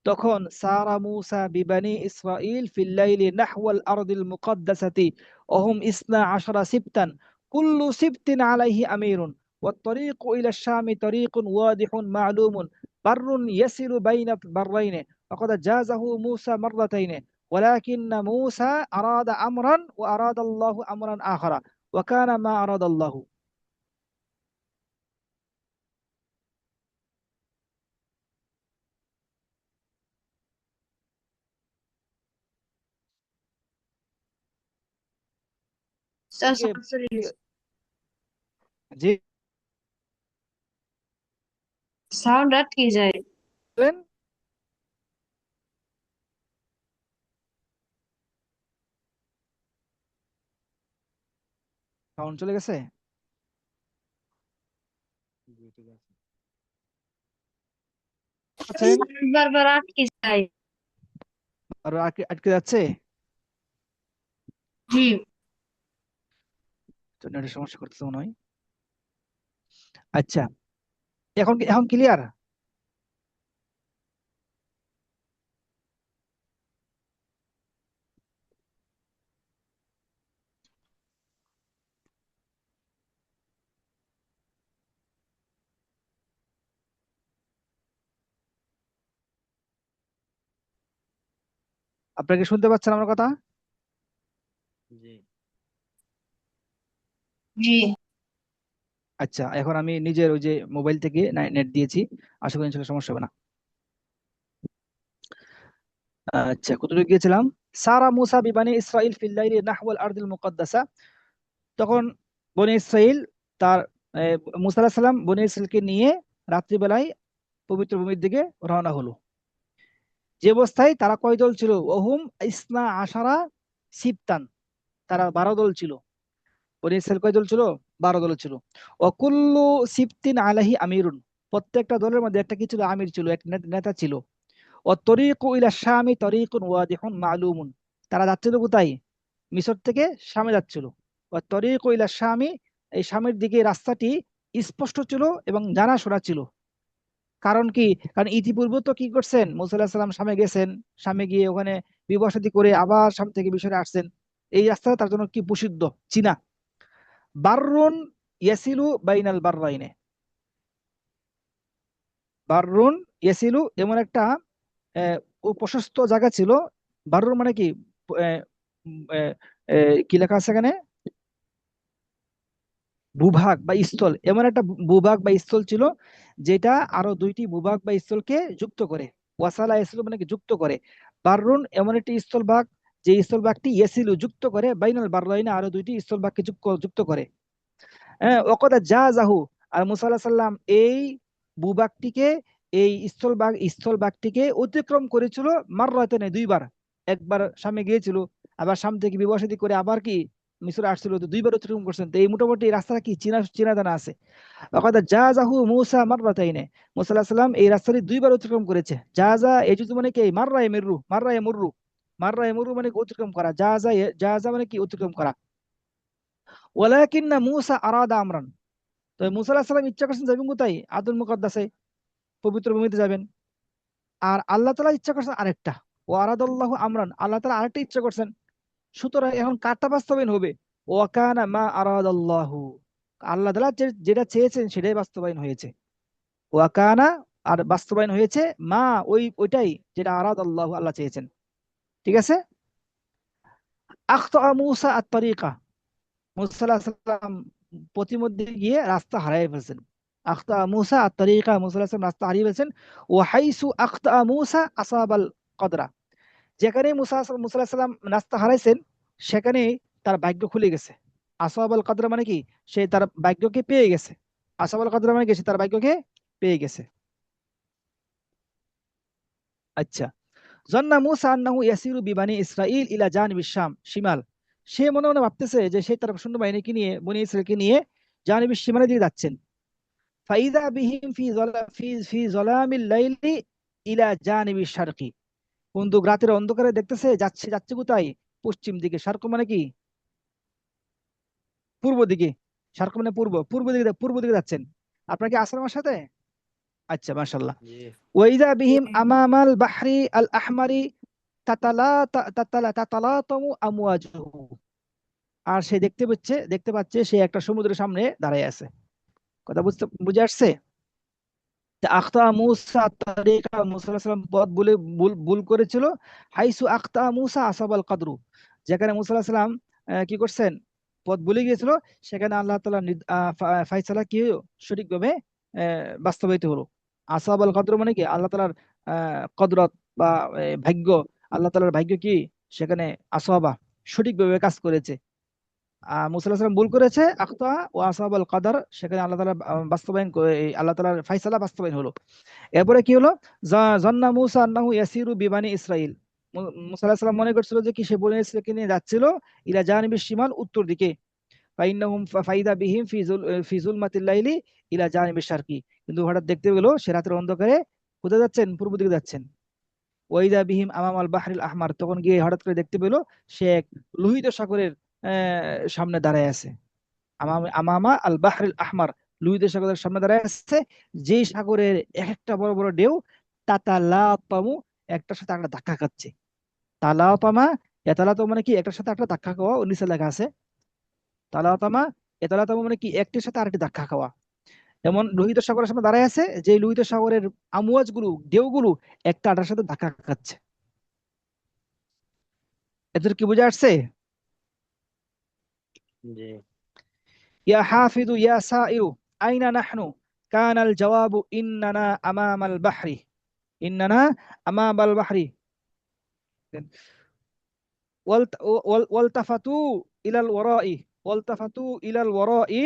তখন সারা মূসা বিবানি ইসরাইল ফিল লাইলি নাহওয়াল আরদিল মুকদ্দাসাতি ওহুম ইসনা আশারা সিবতান কুল্লু সিবতিন আলাইহি আমিরুন والطريق إلى الشام طريق واضح معلوم بر يسل بين برين وقد جازه موسى مرتين ولكن موسى أراد أمرا وأراد الله أمرا آخر وكان ما أراد الله. স্যার কে জি সাউন্ড আটকে যায়। বলেন। সাউন্ড চলে গেছে। জি, ঠিক আছে। আছেন বারবার আটকে যায়। আর আটকে আটকে যাচ্ছে, জি তো নেটের সমস্যা করতেছে মনে হয়। আচ্ছা, এখন এখন ক্লিয়ার। আপনাকে শুনতে পাচ্ছেন আমার কথা? জি। জি আচ্ছা, এখন আমি নিজের ওই যে মোবাইল থেকে নেট দিয়েছি, আশা করি ইনশাল্লাহ সমস্যা হবে না। আচ্ছা, কতটুকু গিয়েছিলাম? সারা মুসা বিবানি ইসরাইল ফিল লাইলি নাহওয়াল আরদিল মুকদ্দাসা, তখন বনি ইসরাইল তার মুসা আলাইহিস সালাম বনি ইসরাইলকে নিয়ে রাত্রিবেলায় পবিত্র ভূমির দিকে রওনা হলো। যে অবস্থায় তারা কয় দল ছিল? ওহুম ইসনা আশারা সিবতান, তারা 12 দল ছিল। বনি ইসরাইল কয় দল ছিল? 12 দল ছিল। অকুল্লু সিবতিন আলাহি আমিরুন, প্রত্যেকটা দলের মধ্যে একটা কি ছিল? আমির ছিল, এক নেতা ছিল। ও তরিকু ইলা শামি তরিকুন ওয়াদিহুন মালুমুন, তারা যাচ্ছিল কোথায়? মিশর থেকে শামে যাচ্ছিল। ও তরিকু ইলা শামি, এই শামের দিকে রাস্তাটি স্পষ্ট ছিল এবং জানাশোনা ছিল। কারণ কি, কারণ ইতিপূর্বে তো কি করছেন, মুসা আলাহিসাল্লাম সাল্লাম শামে গেছেন, শামে গিয়ে ওখানে বিবাহ শাদী করে আবার শাম থেকে মিশরে আসছেন। এই রাস্তাটা তার জন্য কি প্রসিদ্ধ, চীনা। বাররুন ইয়াসিলু বাইনাল বাররাইনে, বাররুন ইয়াসিলু এমন একটা আহ, ও প্রশস্ত জায়গা ছিল। বাররুন মানে কি, আহ, উম, আহ, কি লেখা আছে এখানে, ভূভাগ বা স্থল, এমন একটা ভূভাগ বা স্থল ছিল যেটা আরো দুইটি ভূভাগ বা স্থলকে যুক্ত করে। ওয়াসালা ইয়াসিলু মানে কি, যুক্ত করে। বাররুন এমন একটি স্থলভাগ, যে স্থলভাগটি ইয়াসিলু যুক্ত করে, বাইনাল বাররাইনে আরো দুইটি স্থলভাগকে যুক্ত করে। হ্যাঁ, ওকদা জাযাহু, আর মুসা আলাইহিস সালাম এই ভূভাগটিকে, এই স্থলভাগটিকে অতিক্রম করেছিল মাররাতানে, দুইবার। একবার শামে গিয়েছিল, আবার শাম থেকে বিবাহ শাদী করে আবার কি মিশরে আসছিল, তো দুইবার অতিক্রম করছেন। তো এই মোটামুটি এই রাস্তাটা কি চিনা চিনা জানা আছে। ওকদা জাযাহু মুসা মাররাতাইনে, মুসা আলাইহিস সালাম এই রাস্তাটি দুইবার অতিক্রম করেছে। জাযা এজুজু মানে কি, মাররা ইয়ামিরু, মাররা ইয়ামুরু, মাররা ইয়ামুরু মানে কি অতিক্রম করা, জাযা জাযা মানে কি অতিক্রম করা। ওয়ালাকিন্না মুসা আরাদা আমরান, তো মুসা আলাহিস সালাম ইচ্ছা করছেন যাবেন কোথায়? আদুল মুকদ্দাসে, পবিত্র ভূমিতে যাবেন। আর আল্লাহ তাআলা ইচ্ছা করছেন আরেকটা। ও আরাদাল্লাহু আমরান, আল্লাহ তাআলা আরেকটা ইচ্ছা করছেন। সুতরাং এখন কারটা বাস্তবায়ন হবে? ওয়াকানা মা আরাদাল্লাহু, আল্লাহ তাআলা যেটা চেয়েছেন সেটাই বাস্তবায়ন হয়েছে। ওয়াকানা, আর বাস্তবায়ন হয়েছে, মা ওইটাই যেটা আরাদাল্লাহু, আল্লাহ চেয়েছেন। ঠিক আছে। আখতা মুসা আত তারিকা, মুসা আলাইহিস সালাম পথিমধ্যে গিয়ে রাস্তা হারিয়ে ফেলছেন। আখতা মুসা আত-তারিকা, মুসা আলাইহিস সালাম রাস্তা হারিয়ে ফেলছেন। ওয়া হাইসু আখতা মুসা আসাবাল কদরা, যেখানে মুসা আলাইহিস সালাম রাস্তা হারাইছেন সেখানে তার ভাগ্য খুলে গেছে। আসাবাল কদরা মানে কি, সে তার ভাগ্যকে পেয়ে গেছে। আসাবাল কদরা মানে কি, সে তার ভাগ্যকে পেয়ে গেছে। আচ্ছা, জন্না মুসা আন্নাহু ইয়াসিরু বিবানি ইসরাইল ইলা জানিবিশ শাম শিমাল, সে মনে মনে ভাবতেছে যে সে তার সৈন্যবাহিনীকে নিয়ে বনি ইসরাইলকে নিয়ে জানিবিশ শিমালের দিকে যাচ্ছেন। ফাইদা বিহিম ফি যলামিল লাইলি ইলা জানিবিশ শারকি, কিন্তু রাতের অন্ধকারে দেখতেছে যাচ্ছে যাচ্ছে কোথায়, পশ্চিম দিকে। শারক মানে কি, পূর্ব দিকে। শারক মানে পূর্ব, পূর্ব দিকে যাচ্ছেন। আপনার কি আসলে আমার সাথে? আচ্ছা, মাশাআল্লাহ। ওয়াইদা বিহিম আমামাল বাহরি আল আহমারি তাতালাতামু আমওয়াজুহু, আর সে দেখতে পাচ্ছে সে একটা সমুদ্রের সামনে দাঁড়ায় আছে। কথা বুঝে আসছে? তা আখতা মুসা তারিকা, মুসা আলাইহিস সালাম পথ ভুল করেছিল। হাইসু আখতা মুসা আসাবাল কদরু, যেখানে মুসা আলাইহিস সালাম কি করছেন, পথ ভুলে গিয়েছিল, সেখানে আল্লাহ তাআলা ফায়সালা কি হলো? সঠিকভাবে বাস্তবায়িত হলো। আসাবাল কদর মানে কি, আল্লাহ তাআলার কদরত বা ভাগ্য, আল্লাহ তাআলার ভাগ্য কি সেখানে আসাবা সঠিকভাবে কাজ করেছে। মুসা আলাইহিস সালাম ভুল করেছে, আখতা ও আসাবাল কদর, সেখানে আল্লাহ তাআলা আল্লাহ তাআলার ফায়সালা বাস্তবায়ন হলো। এরপরে কি হলো, জান্না মুসা আন্নাহু ইয়াসিরু বিবানি ইসরাইল, মুসা আলাইহিস সালাম মনে করছিল যে কি সে বনি ইসরাইলকে নিয়ে যাচ্ছিল ইলা জানিবিশ শিমাল, উত্তর দিকে। ফাইন্নাহুম ফাইদা বিহিম ফি যুলমাতিল লাইলি ইলা জানিবিশ শারকি, কিন্তু হঠাৎ দেখতে পেল সে রাতের অন্ধকারে কোথায় যাচ্ছেন, পূর্ব দিকে যাচ্ছেন। ওয়াইদা বিহিম আমামাল বাহরিল আহমার, তখন গিয়ে হঠাৎ করে দেখতে পেল সে এক লোহিত সাগরের সামনে দাঁড়ায় আছে। আমামা আল বাহরিল আহমার, লোহিত সাগরের সামনে দাঁড়ায় আছে, যেই সাগরের এক একটা বড় বড় ঢেউ তাতালাতামু, একটার সাথে একটা ধাক্কা খাচ্ছে। তালাতামা, এতালাতামা মানে কি একটার সাথে একটা ধাক্কা খাওয়া, ও নিচে লেখা আছে তালাতামা, এতালাতামা মানে কি একটির সাথে আরেকটি ধাক্কা খাওয়া। এমন লোহিত সাগরের সামনে দাঁড়ায় আছে, যে লোহিত সাগরের আমওয়াজ গুলো, ঢেউগুলো একটা আটার সাথে ধাক্কা খাচ্ছে। এদের কি বোঝা আসছে? ইয়া হাফিজু ইয়া সাইরু আইনা নাহনু, কানাল জওয়াবু ইন্নানা আমামাল বাহরি, ইন্নানা আমামাল বাহরি ওয়ালতাফাতু ইলাল ওয়ারাই, ওয়ালতাফাতু ইলাল ওয়ারাই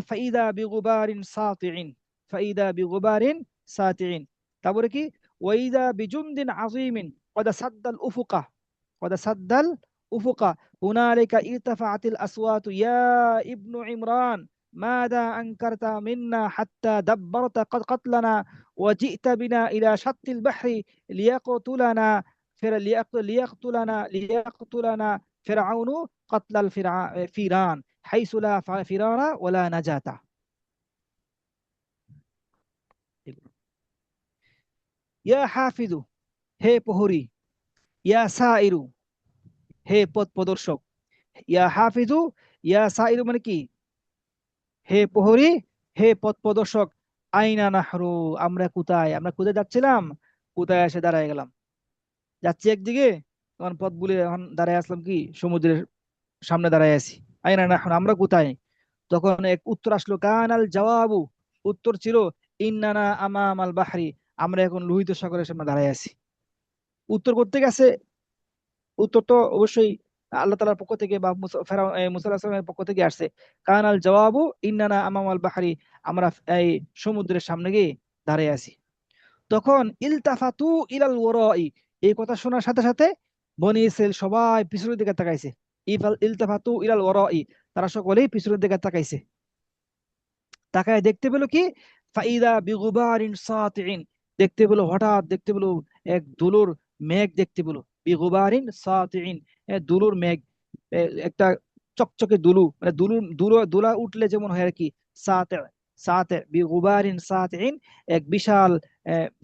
ফাইদা বিগুবারিন সাতিইন, ফাইদা বিগুবারিন সাতিইন। তারপরে কি, ওয়াইদা বিজুনদিন আযীমিন কদ সাদ্দাল উফুকা, কদ সাদ্দাল উফুকা হুনালিকা ইরতাফাআতিল আসওয়াতু ইয়া ইবনু ইমরান মাদা আনকারতা মিন্না হাত্তা দাব্বারতা قتلنا وجئت بنا إلى شط البحر ليقتلنا ليقتلنا فرعون قتل الفيران حيث لا فرار ولا نجاة। ইয়া হাফিজু, হে প্রহরী, ইয়া সাইরু, হে পথ প্রদর্শক। ইয়া হাফিজু ইয়া সাইরু মানে কি, হে প্রহরী, হে পথ প্রদর্শক। আইনা নাহরু, আমরা কোথায় যাচ্ছিলাম, কোথায় এসে দাঁড়ায় গেলাম। যাচ্ছি একদিকে, তখন পথ ভুলে এখন দাঁড়ায় আসলাম কি সমুদ্রের সামনে দাঁড়ায় আছি। আইনা নাহরু, আমরা কোথায়। তখন এক উত্তর আসলো, কানাল জওয়াবু, উত্তর ছিল ইন্নানা আমামাল বাহরি, আমরা এখন লোহিত সাগরের সামনে দাঁড়ায় আছি। উত্তর করতে গেছে, উত্তর তো অবশ্যই আল্লাহ তাআলার পক্ষ থেকে বা মুসা আলাইহিস সালামের পক্ষ থেকে আসছে। কানাল জওয়াবু ইন্নানা আমামাল বাহরি, আমরা এই সমুদ্রের সামনে গিয়ে দাঁড়ায় আছি। তখন ইলতাফাতু ইলাল ওয়ারাই, এই কথা শোনার সাথে সাথে বনি ইসরাইল সবাই পিছনের দিকে তাকাইছে। ইলতাফাতু ইলাল ওয়ারাই, তারা সকলেই পিছনের দিকে তাকাইছে। তাকায় দেখতে পেল কি, ফাইদা বিগুবারিন সাতিইন, হঠাৎ দেখতে পেল এক দুলুর মেঘ দেখতে পেল। বিগুবারিন সাতিইন, দুলুর মেঘ, একটা চকচকে দুলু, মানে দুলা উঠলে যেমন হয় আর কি, সাতে বিগুবারিন সাতিইন, এক বিশাল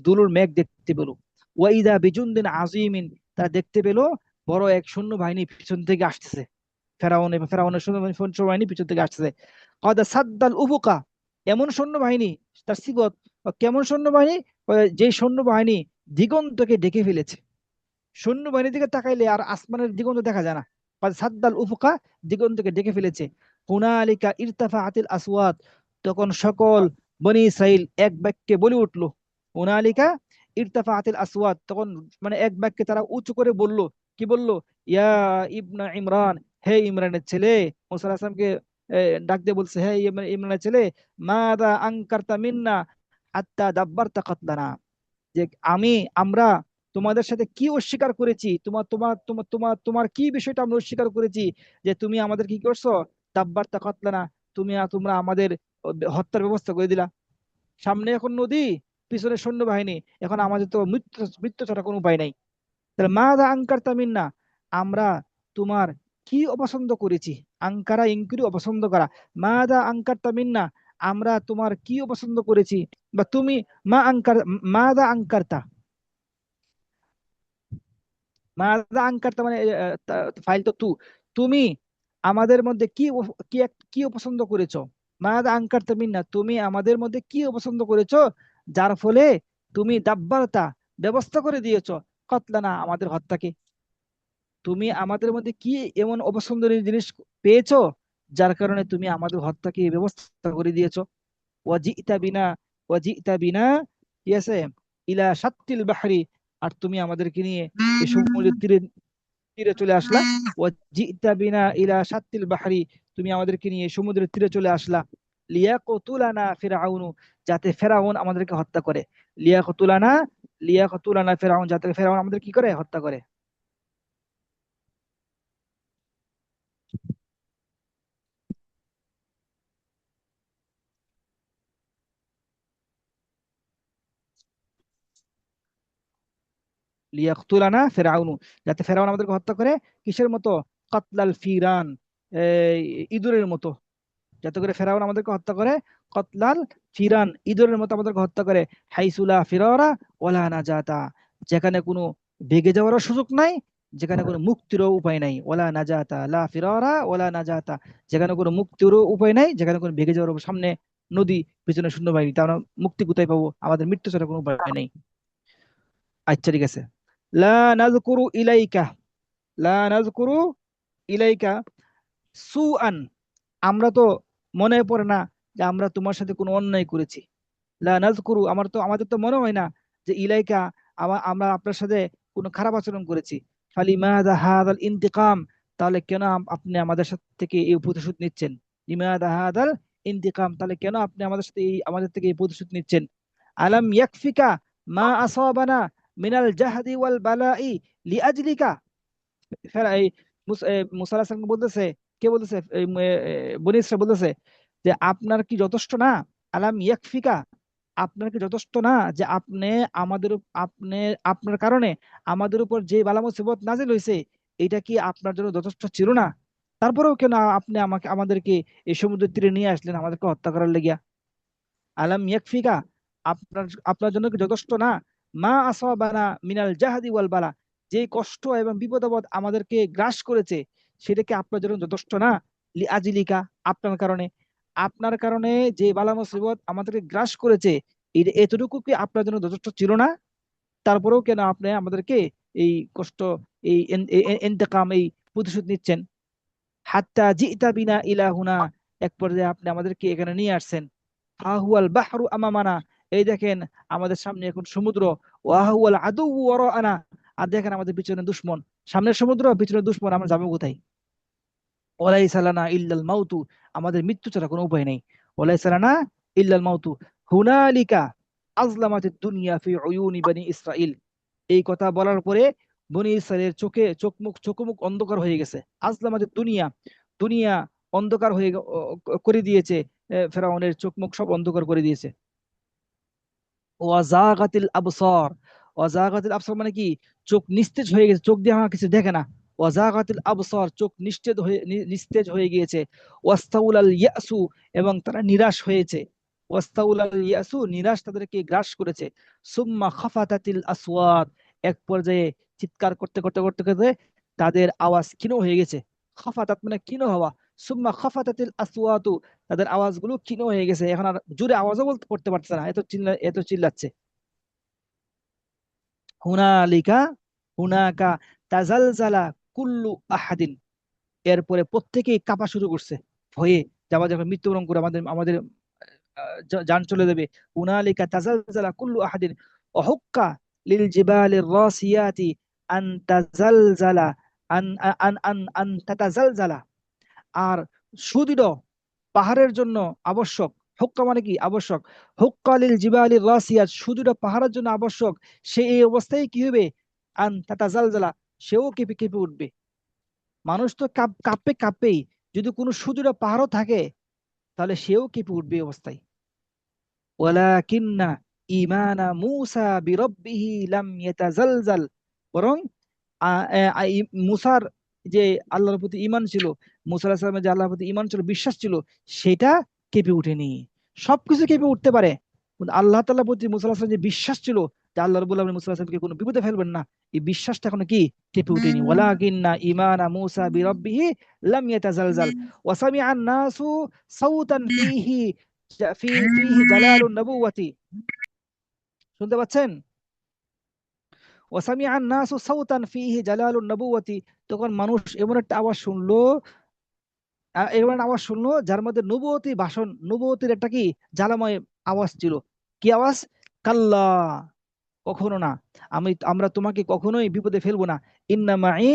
দুলুর মেঘ দেখতে পেল। ওয়াইদা বিজুনদিন আযীমিন, তারা দেখতে পেল বড় এক সৈন্যবাহিনী পিছন থেকে আসতেছে। ফেরাউনের সৈন্যবাহিনী পিছন থেকে আসতেছে। কদ সাদ্দাল উফুকা, এমন সৈন্যবাহিনী, তার সিগত কেমন সৈন্যবাহিনী, যে সৈন্যবাহিনী দিগন্তকে ডেকে ফেলেছে। সৈন্যবাহিনীর দিকে তাকাইলে আর আসমানের দিগন্ত দেখা যায় না। কদ সাদ্দাল উফুকা, দিগন্তকে ডেকে ফেলেছে। হুনালিকা ইরতাফাআতিল আসওয়াত, তখন সকল বনি ইসরাইল এক বাক্যে বলে উঠলো। হুনালিকা ইরতাফাআতিল আসওয়াত, তখন মানে এক বাক্যে তারা উঁচু করে বলল। কি বলল? ইয়া ইবনা ইমরান, হে ইমরানের ছেলে। মুসা আলাইহিস সালামকে ডাক দিয়ে বলছে, হে ইমরানের ছেলে, মাদা আনকারতা মিন্না হাত্তা দাব্বারতা কাতলানা, যে আমরা তোমাদের সাথে কি অস্বীকার করেছি, তোমার তোমার তোমার তোমার তোমার কি বিষয়টা আমরা অস্বীকার করেছি, যে তুমি আমাদের কি করছো? দাব্বার তাকাতলানা, তোমরা আমাদের হত্যার ব্যবস্থা করে দিলা। সামনে এখন নদী, পিছনে সৈন্যবাহিনী, এখন আমাদের তো মৃত্যু মৃত্যু ছাড়া কোনো উপায় নাই। তাহলে মা দা আঙ্কার তামিন্না, আমরা তোমার কি অপছন্দ করেছি? আঙ্কারা ইনকুরি অপছন্দ করা। মা দা আঙ্কার তামিন্না, আমরা তোমার কি অপছন্দ করেছি, বা তুমি মা দা আঙ্কারতা, মাদা আনকারতা মানে ফাইল তো তুমি আমাদের মধ্যে কি অপছন্দ করেছো? মাদা আনকারতা মিন্না, তুমি আমাদের মধ্যে কি অপছন্দ করেছো, যার ফলে তুমি দাব্বারতা ব্যবস্থা করে দিয়েছো কতলানা আমাদের হত্যাকে। তুমি আমাদের মধ্যে কি এমন অপছন্দনীয় জিনিস পেয়েছো, যার কারণে তুমি আমাদের হত্যাকে ব্যবস্থা করে দিয়েছো। ওয়াজিতা বিনা ওয়াজিতা বিনা, ঠিক আছে, ইলা সাত্তিল বাহরি, আর তুমি আমাদেরকে নিয়ে এই সমুদ্রের তীরে তীরে চলে আসলা। ওয়াজিতা বিনা ইলা সাত্তিল বাহরি, তুমি আমাদেরকে নিয়ে সমুদ্রের তীরে চলে আসলা। লিয়াকতুলানা ফিরআউনু, যাতে ফেরাউন আমাদেরকে হত্যা করে। লিয়াকতুলানা লিয়াকতুলানা ফিরআউন, যাতে ফেরাউন আমাদের কি করে? হত্যা করে। লিয়াকতুলানা ফিরআউনু, যাতে ফেরাউন আমাদেরকে হত্যা করে। কিসের মতো? কাতলাল ফিরান, এই ইঁদুরের মতো, যাতে করে ফেরাউন আমাদেরকে হত্যা করে। কতলাল ফিরান, ইঁদুরের মতো আমাদেরকে হত্যা করে। হাইসুলা ফিরারা ওয়ালা নাজাতা, যেখানে কোনো ভেগে যাওয়ারও সুযোগ নাই, যেখানে কোনো মুক্তিরও উপায় নাই। ওয়ালা নাজাতা, লা ফিরারা ওয়ালা নাজাতা, যেখানে কোনো মুক্তিরও উপায় নাই, যেখানে কোনো ভেগে যাওয়ার সামনে নদী, পিছনে সৈন্যবাহিনী, তা আমরা মুক্তি কোথায় পাবো? আমাদের মৃত্যু ছাড়া কোনো উপায় নেই। আচ্ছা, ঠিক আছে। লা নাযকুরু ইলাইকা লা নাযকুরু ইলাইকা সুআন, আমরা তো মনে পড়ে না যে আমরা তোমার সাথে কোনো অন্যায় করেছি। লা নাযকুরু, আমাদের তো মনে হয় না যে ইলাইকা আমরা আপনার সাথে কোনো খারাপ আচরণ করেছি। ফালিমাযা হাযাল ইন্তিকাম, তাহলে কেন আপনি আমাদের সাথে থেকে এই প্রতিশোধ নিচ্ছেন? লিমাযা হাযাল ইন্তিকাম, তাহলে কেন আপনি আমাদের থেকে এই প্রতিশোধ নিচ্ছেন? আলাম ইয়াকফিকা মা আসাবানা মিনাল জাহদি ওয়াল বালাই লিআজলিকা, এই মুসা আলাইহিস সালাম বলতেছে, কে বলতেছে? বনী ইসরাঈল বলতেছে যে আপনার কি যথেষ্ট না? আলাম ইয়াকফিকা, আপনার কি যথেষ্ট না যে আপনি আপনার কারণে আমাদের উপর যে বালা মুসিবত নাজিল হয়েছে, এটা কি আপনার জন্য যথেষ্ট ছিল না? তারপরেও কেন আপনি আমাদেরকে এই সমুদ্রের তীরে নিয়ে আসলেন আমাদেরকে হত্যা করার লেগিয়া? আলাম ইয়াকফিকা, আপনার আপনার জন্য কি যথেষ্ট না? মা আসাবানা মিনাল জাহাদি ওয়াল বালা, যে কষ্ট এবং বিপদ আপদ আমাদেরকে গ্রাস করেছে, সেটা কি আপনার জন্য যথেষ্ট না? লি আজিলিকা, আপনার কারণে, আপনার কারণে যে বালা মুসিবত আমাদেরকে গ্রাস করেছে, এতটুকু কি আপনার জন্য যথেষ্ট ছিল না? তারপরেও কেন আপনি আমাদেরকে এই কষ্ট, এই ইন্তেকাম, এই প্রতিশোধ নিচ্ছেন? হাত্তা জিতা বিনা ইলাহুনা, এক পর্যায়ে আপনি আমাদেরকে এখানে নিয়ে আসছেন। আহুয়াল বাহরু আমামানা, এই দেখেন আমাদের সামনে এখন সমুদ্র। ওয়াহুয়াল আদু ওয়ারাআনা, আর দেখেন আমাদের পিছনে দুশমন। সামনের সমুদ্র, পিছনে দুশমন, আমরা যাবো কোথায়? ওয়ালাইসা লানা ইল্লাল মাউতু, আমাদের মৃত্যু ছাড়া কোনো উপায় নেই। ওয়ালাইসা লানা ইল্লাল মাউতু হুনালিকা আজলামাতিদ দুনিয়া ফি উয়ুনি বনি ইসরাইল, এই কথা বলার পরে বনি ইসরাইলের চোখ মুখ অন্ধকার হয়ে গেছে। আজলামাতিদ দুনিয়া, দুনিয়া অন্ধকার করে দিয়েছে। ফেরাউনের চোখ মুখ সব অন্ধকার করে দিয়েছে। ওয়াজাগাতিল আবসার, ওয়াজাগাতিল আবসার মানে কি? চোখ নিস্তেজ হয়ে গেছে, চোখ দিয়ে আমার কিছু দেখে না। ওয়াজাগাতিল আবসার, চোখ নিস্তেজ হয়ে গিয়েছে। ওয়াস্তাউলাল ইয়াসু, এবং তারা নিরাশ হয়েছে। ওয়াস্তাউলাল ইয়াসু, নিরাশ তাদেরকে গ্রাস করেছে। সুম্মা খাফাতাতিল আসওয়াত, এক পর্যায়ে চিৎকার করতে করতে করতে করতে তাদের আওয়াজ ক্ষীণ হয়ে গেছে। খাফাতাত মানে ক্ষীণ হওয়া। সুম্মা খাফাতাতিল আসওয়াতু, তাদের আওয়াজগুলো ক্ষীণ হয়ে গেছে, এখন আর জোরে আওয়াজও করতে পারছে না, এত চিল্লাচ্ছে। হুনালিকা হুনাকা তাজালজালা কুল্লু আহাদিন, এরপরে প্রত্যেকেই কাঁপা শুরু করছে। ভয়ে, যাবা যখন মৃত্যুবরণ করে আমাদের আমাদের জান চলে যাবে। হুনালিকা তাজালজালা কুল্লু আহাদিন ওয়াহুক্কা লিল জিবালির রাসিয়াতি আন তাজালজালা আন তাতাজালজালা। আর সুদৃঢ় পাহাড়ের জন্য আবশ্যক, হুক্কা মানে কি আবশ্যক, হুক্কা লিল জিবালির রাসিয়াত, সুদৃঢ় পাহাড়ের জন্য আবশ্যক, সে এই অবস্থায় কি হবে, আন তাতাজালজালা, সেও কেঁপে কেঁপে উঠবে। মানুষ তো কাঁপবে কাঁপবেই, যদি কোনো সুদৃঢ় পাহাড়ও থাকে তাহলে সেও কেঁপে উঠবে এই অবস্থায়। ওয়ালাকিন্না ঈমানা মূসা বিরব্বিহি লাম ইয়াতাজালজাল, বরং মুসার যে আল্লাহর প্রতি ঈমান ছিল, মুসা আলাইহিস সালামের যে আল্লাহর প্রতি ঈমান ছিল, বিশ্বাস ছিল, সেটা কেঁপে ওঠেনি। সবকিছু কেঁপে উঠতে পারে, কিন্তু আল্লাহ তাআলার প্রতি মুসা আলাইহিস সালামের যে বিশ্বাস ছিল যে আল্লাহ রাব্বুল আলামিন মুসা আলাইহিস সালামকে কোনো বিপদে ফেলবেন না, এই বিশ্বাসটা এখনো কি কেঁপে ওঠেনি। ওয়ালাকিন্না ঈমানা মূসা বিরব্বিহি লাম ইয়াতাজালজাল ওয়া সামিআন নাসু সাউতান ফীহি ফীহি জালালুন নবুওয়াতি। শুনতে পাচ্ছেন? ওয়াসামিআন নাসু সাউতান ফীহি জালালুন নবুওয়াতি, তখন মানুষ এমন একটা আওয়াজ শুনলো, এমন একটা আওয়াজ শুনলো যার মধ্যে নবুয়তি ভাষণ, নবুয়তির একটা কি জ্বালাময় আওয়াজ ছিল। কি আওয়াজ? কাল্লা, কখনো না, আমরা তোমাকে কখনোই বিপদে ফেলবো না। ইন্না মাই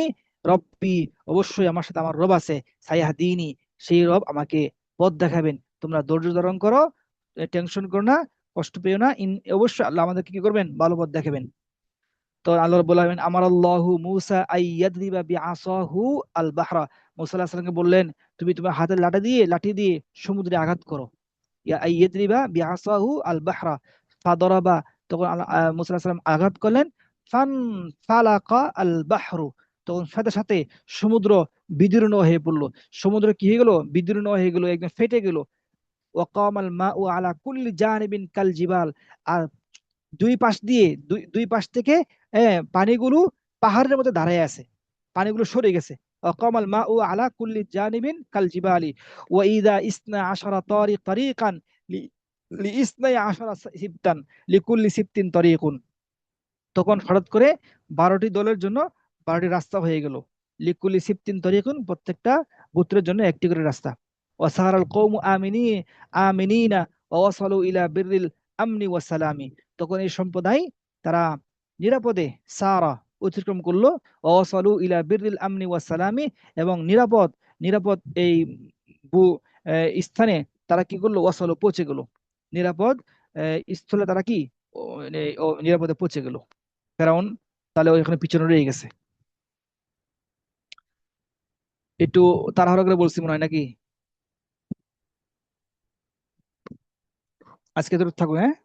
রব্বি, অবশ্যই আমার সাথে আমার রব আছে, সায়াহদিনী, সেই রব আমাকে পথ দেখাবেন। তোমরা ধৈর্য ধারণ করো, টেনশন করো না, কষ্ট পেও না, অবশ্যই আল্লাহ আমাদেরকে কি করবেন, ভালো পথ দেখাবেন। তো আল্লাহ রাব্বুল আলামিন আমার আল্লাহু মুসা আইয়াদরিবা বিআসাহু আল বাহরা, মুসা আলাইহিস সালামকে বললেন, তুমি তোমার হাতের লাঠি দিয়ে সমুদ্রে আঘাত করো। ইয়া আইয়াদরিবা বিআসাহু আল বাহরা ফাদরাবা, তখন মুসা আলাইহিস সালাম আঘাত করলেন। ফান ফালাকা আল বাহরু, তখন সাথে সাথে সমুদ্র বিদীর্ণ হয়ে পড়লো। সমুদ্র কি হয়ে গেল, বিদীর্ণ হয়ে গেল, একদম ফেটে গেল। ওয়াকামাল মাউ আলা কুল্লি জানিবিন কাল জিবাল, আর দুই পাশ থেকে পানিগুলো পাহাড়ের মতো দাঁড়ায় আছে, পানিগুলো সরে গেছে। ওয়াকামাল মাউ আলা কুল্লি জানিবিন কাল জিবালি ওয়া ইযা ইসনা আশারা তারিকান লি ইসনাই আশারা সিবতান লিকুল্লি সিবতিন তরিকুন, তখন হঠাৎ করে 12টি দলের জন্য 12টি রাস্তা হয়ে গেল। লিকুল্লি সিবতিন তরিকুন, প্রত্যেকটা গোত্রের জন্য একটি করে রাস্তা। ওয়াসারাল কওমু আমিনিনা ওয়া ওয়াসালু ইলা বিররিল আমনি ওয়াস সালামি, তখন এই সম্প্রদায় তারা নিরাপদে সারা অতিক্রম করলো। ওয়া ওয়াসালু ইলা বিররিল আমনি ওয়াস সালামি, এবং নিরাপদ নিরাপদ এই স্থানে তারা কি করলো, ওয়াসালু পৌঁছে গেল, নিরাপদ স্থলে তারা কি নিরাপদে পৌঁছে গেল। ফেরাউন তাহলে ওইখানে পিছনে রয়ে গেছে। একটু তাড়াহুড়ো করে বলছি মনে হয় নাকি? আজকে তো থাকবে, হ্যাঁ।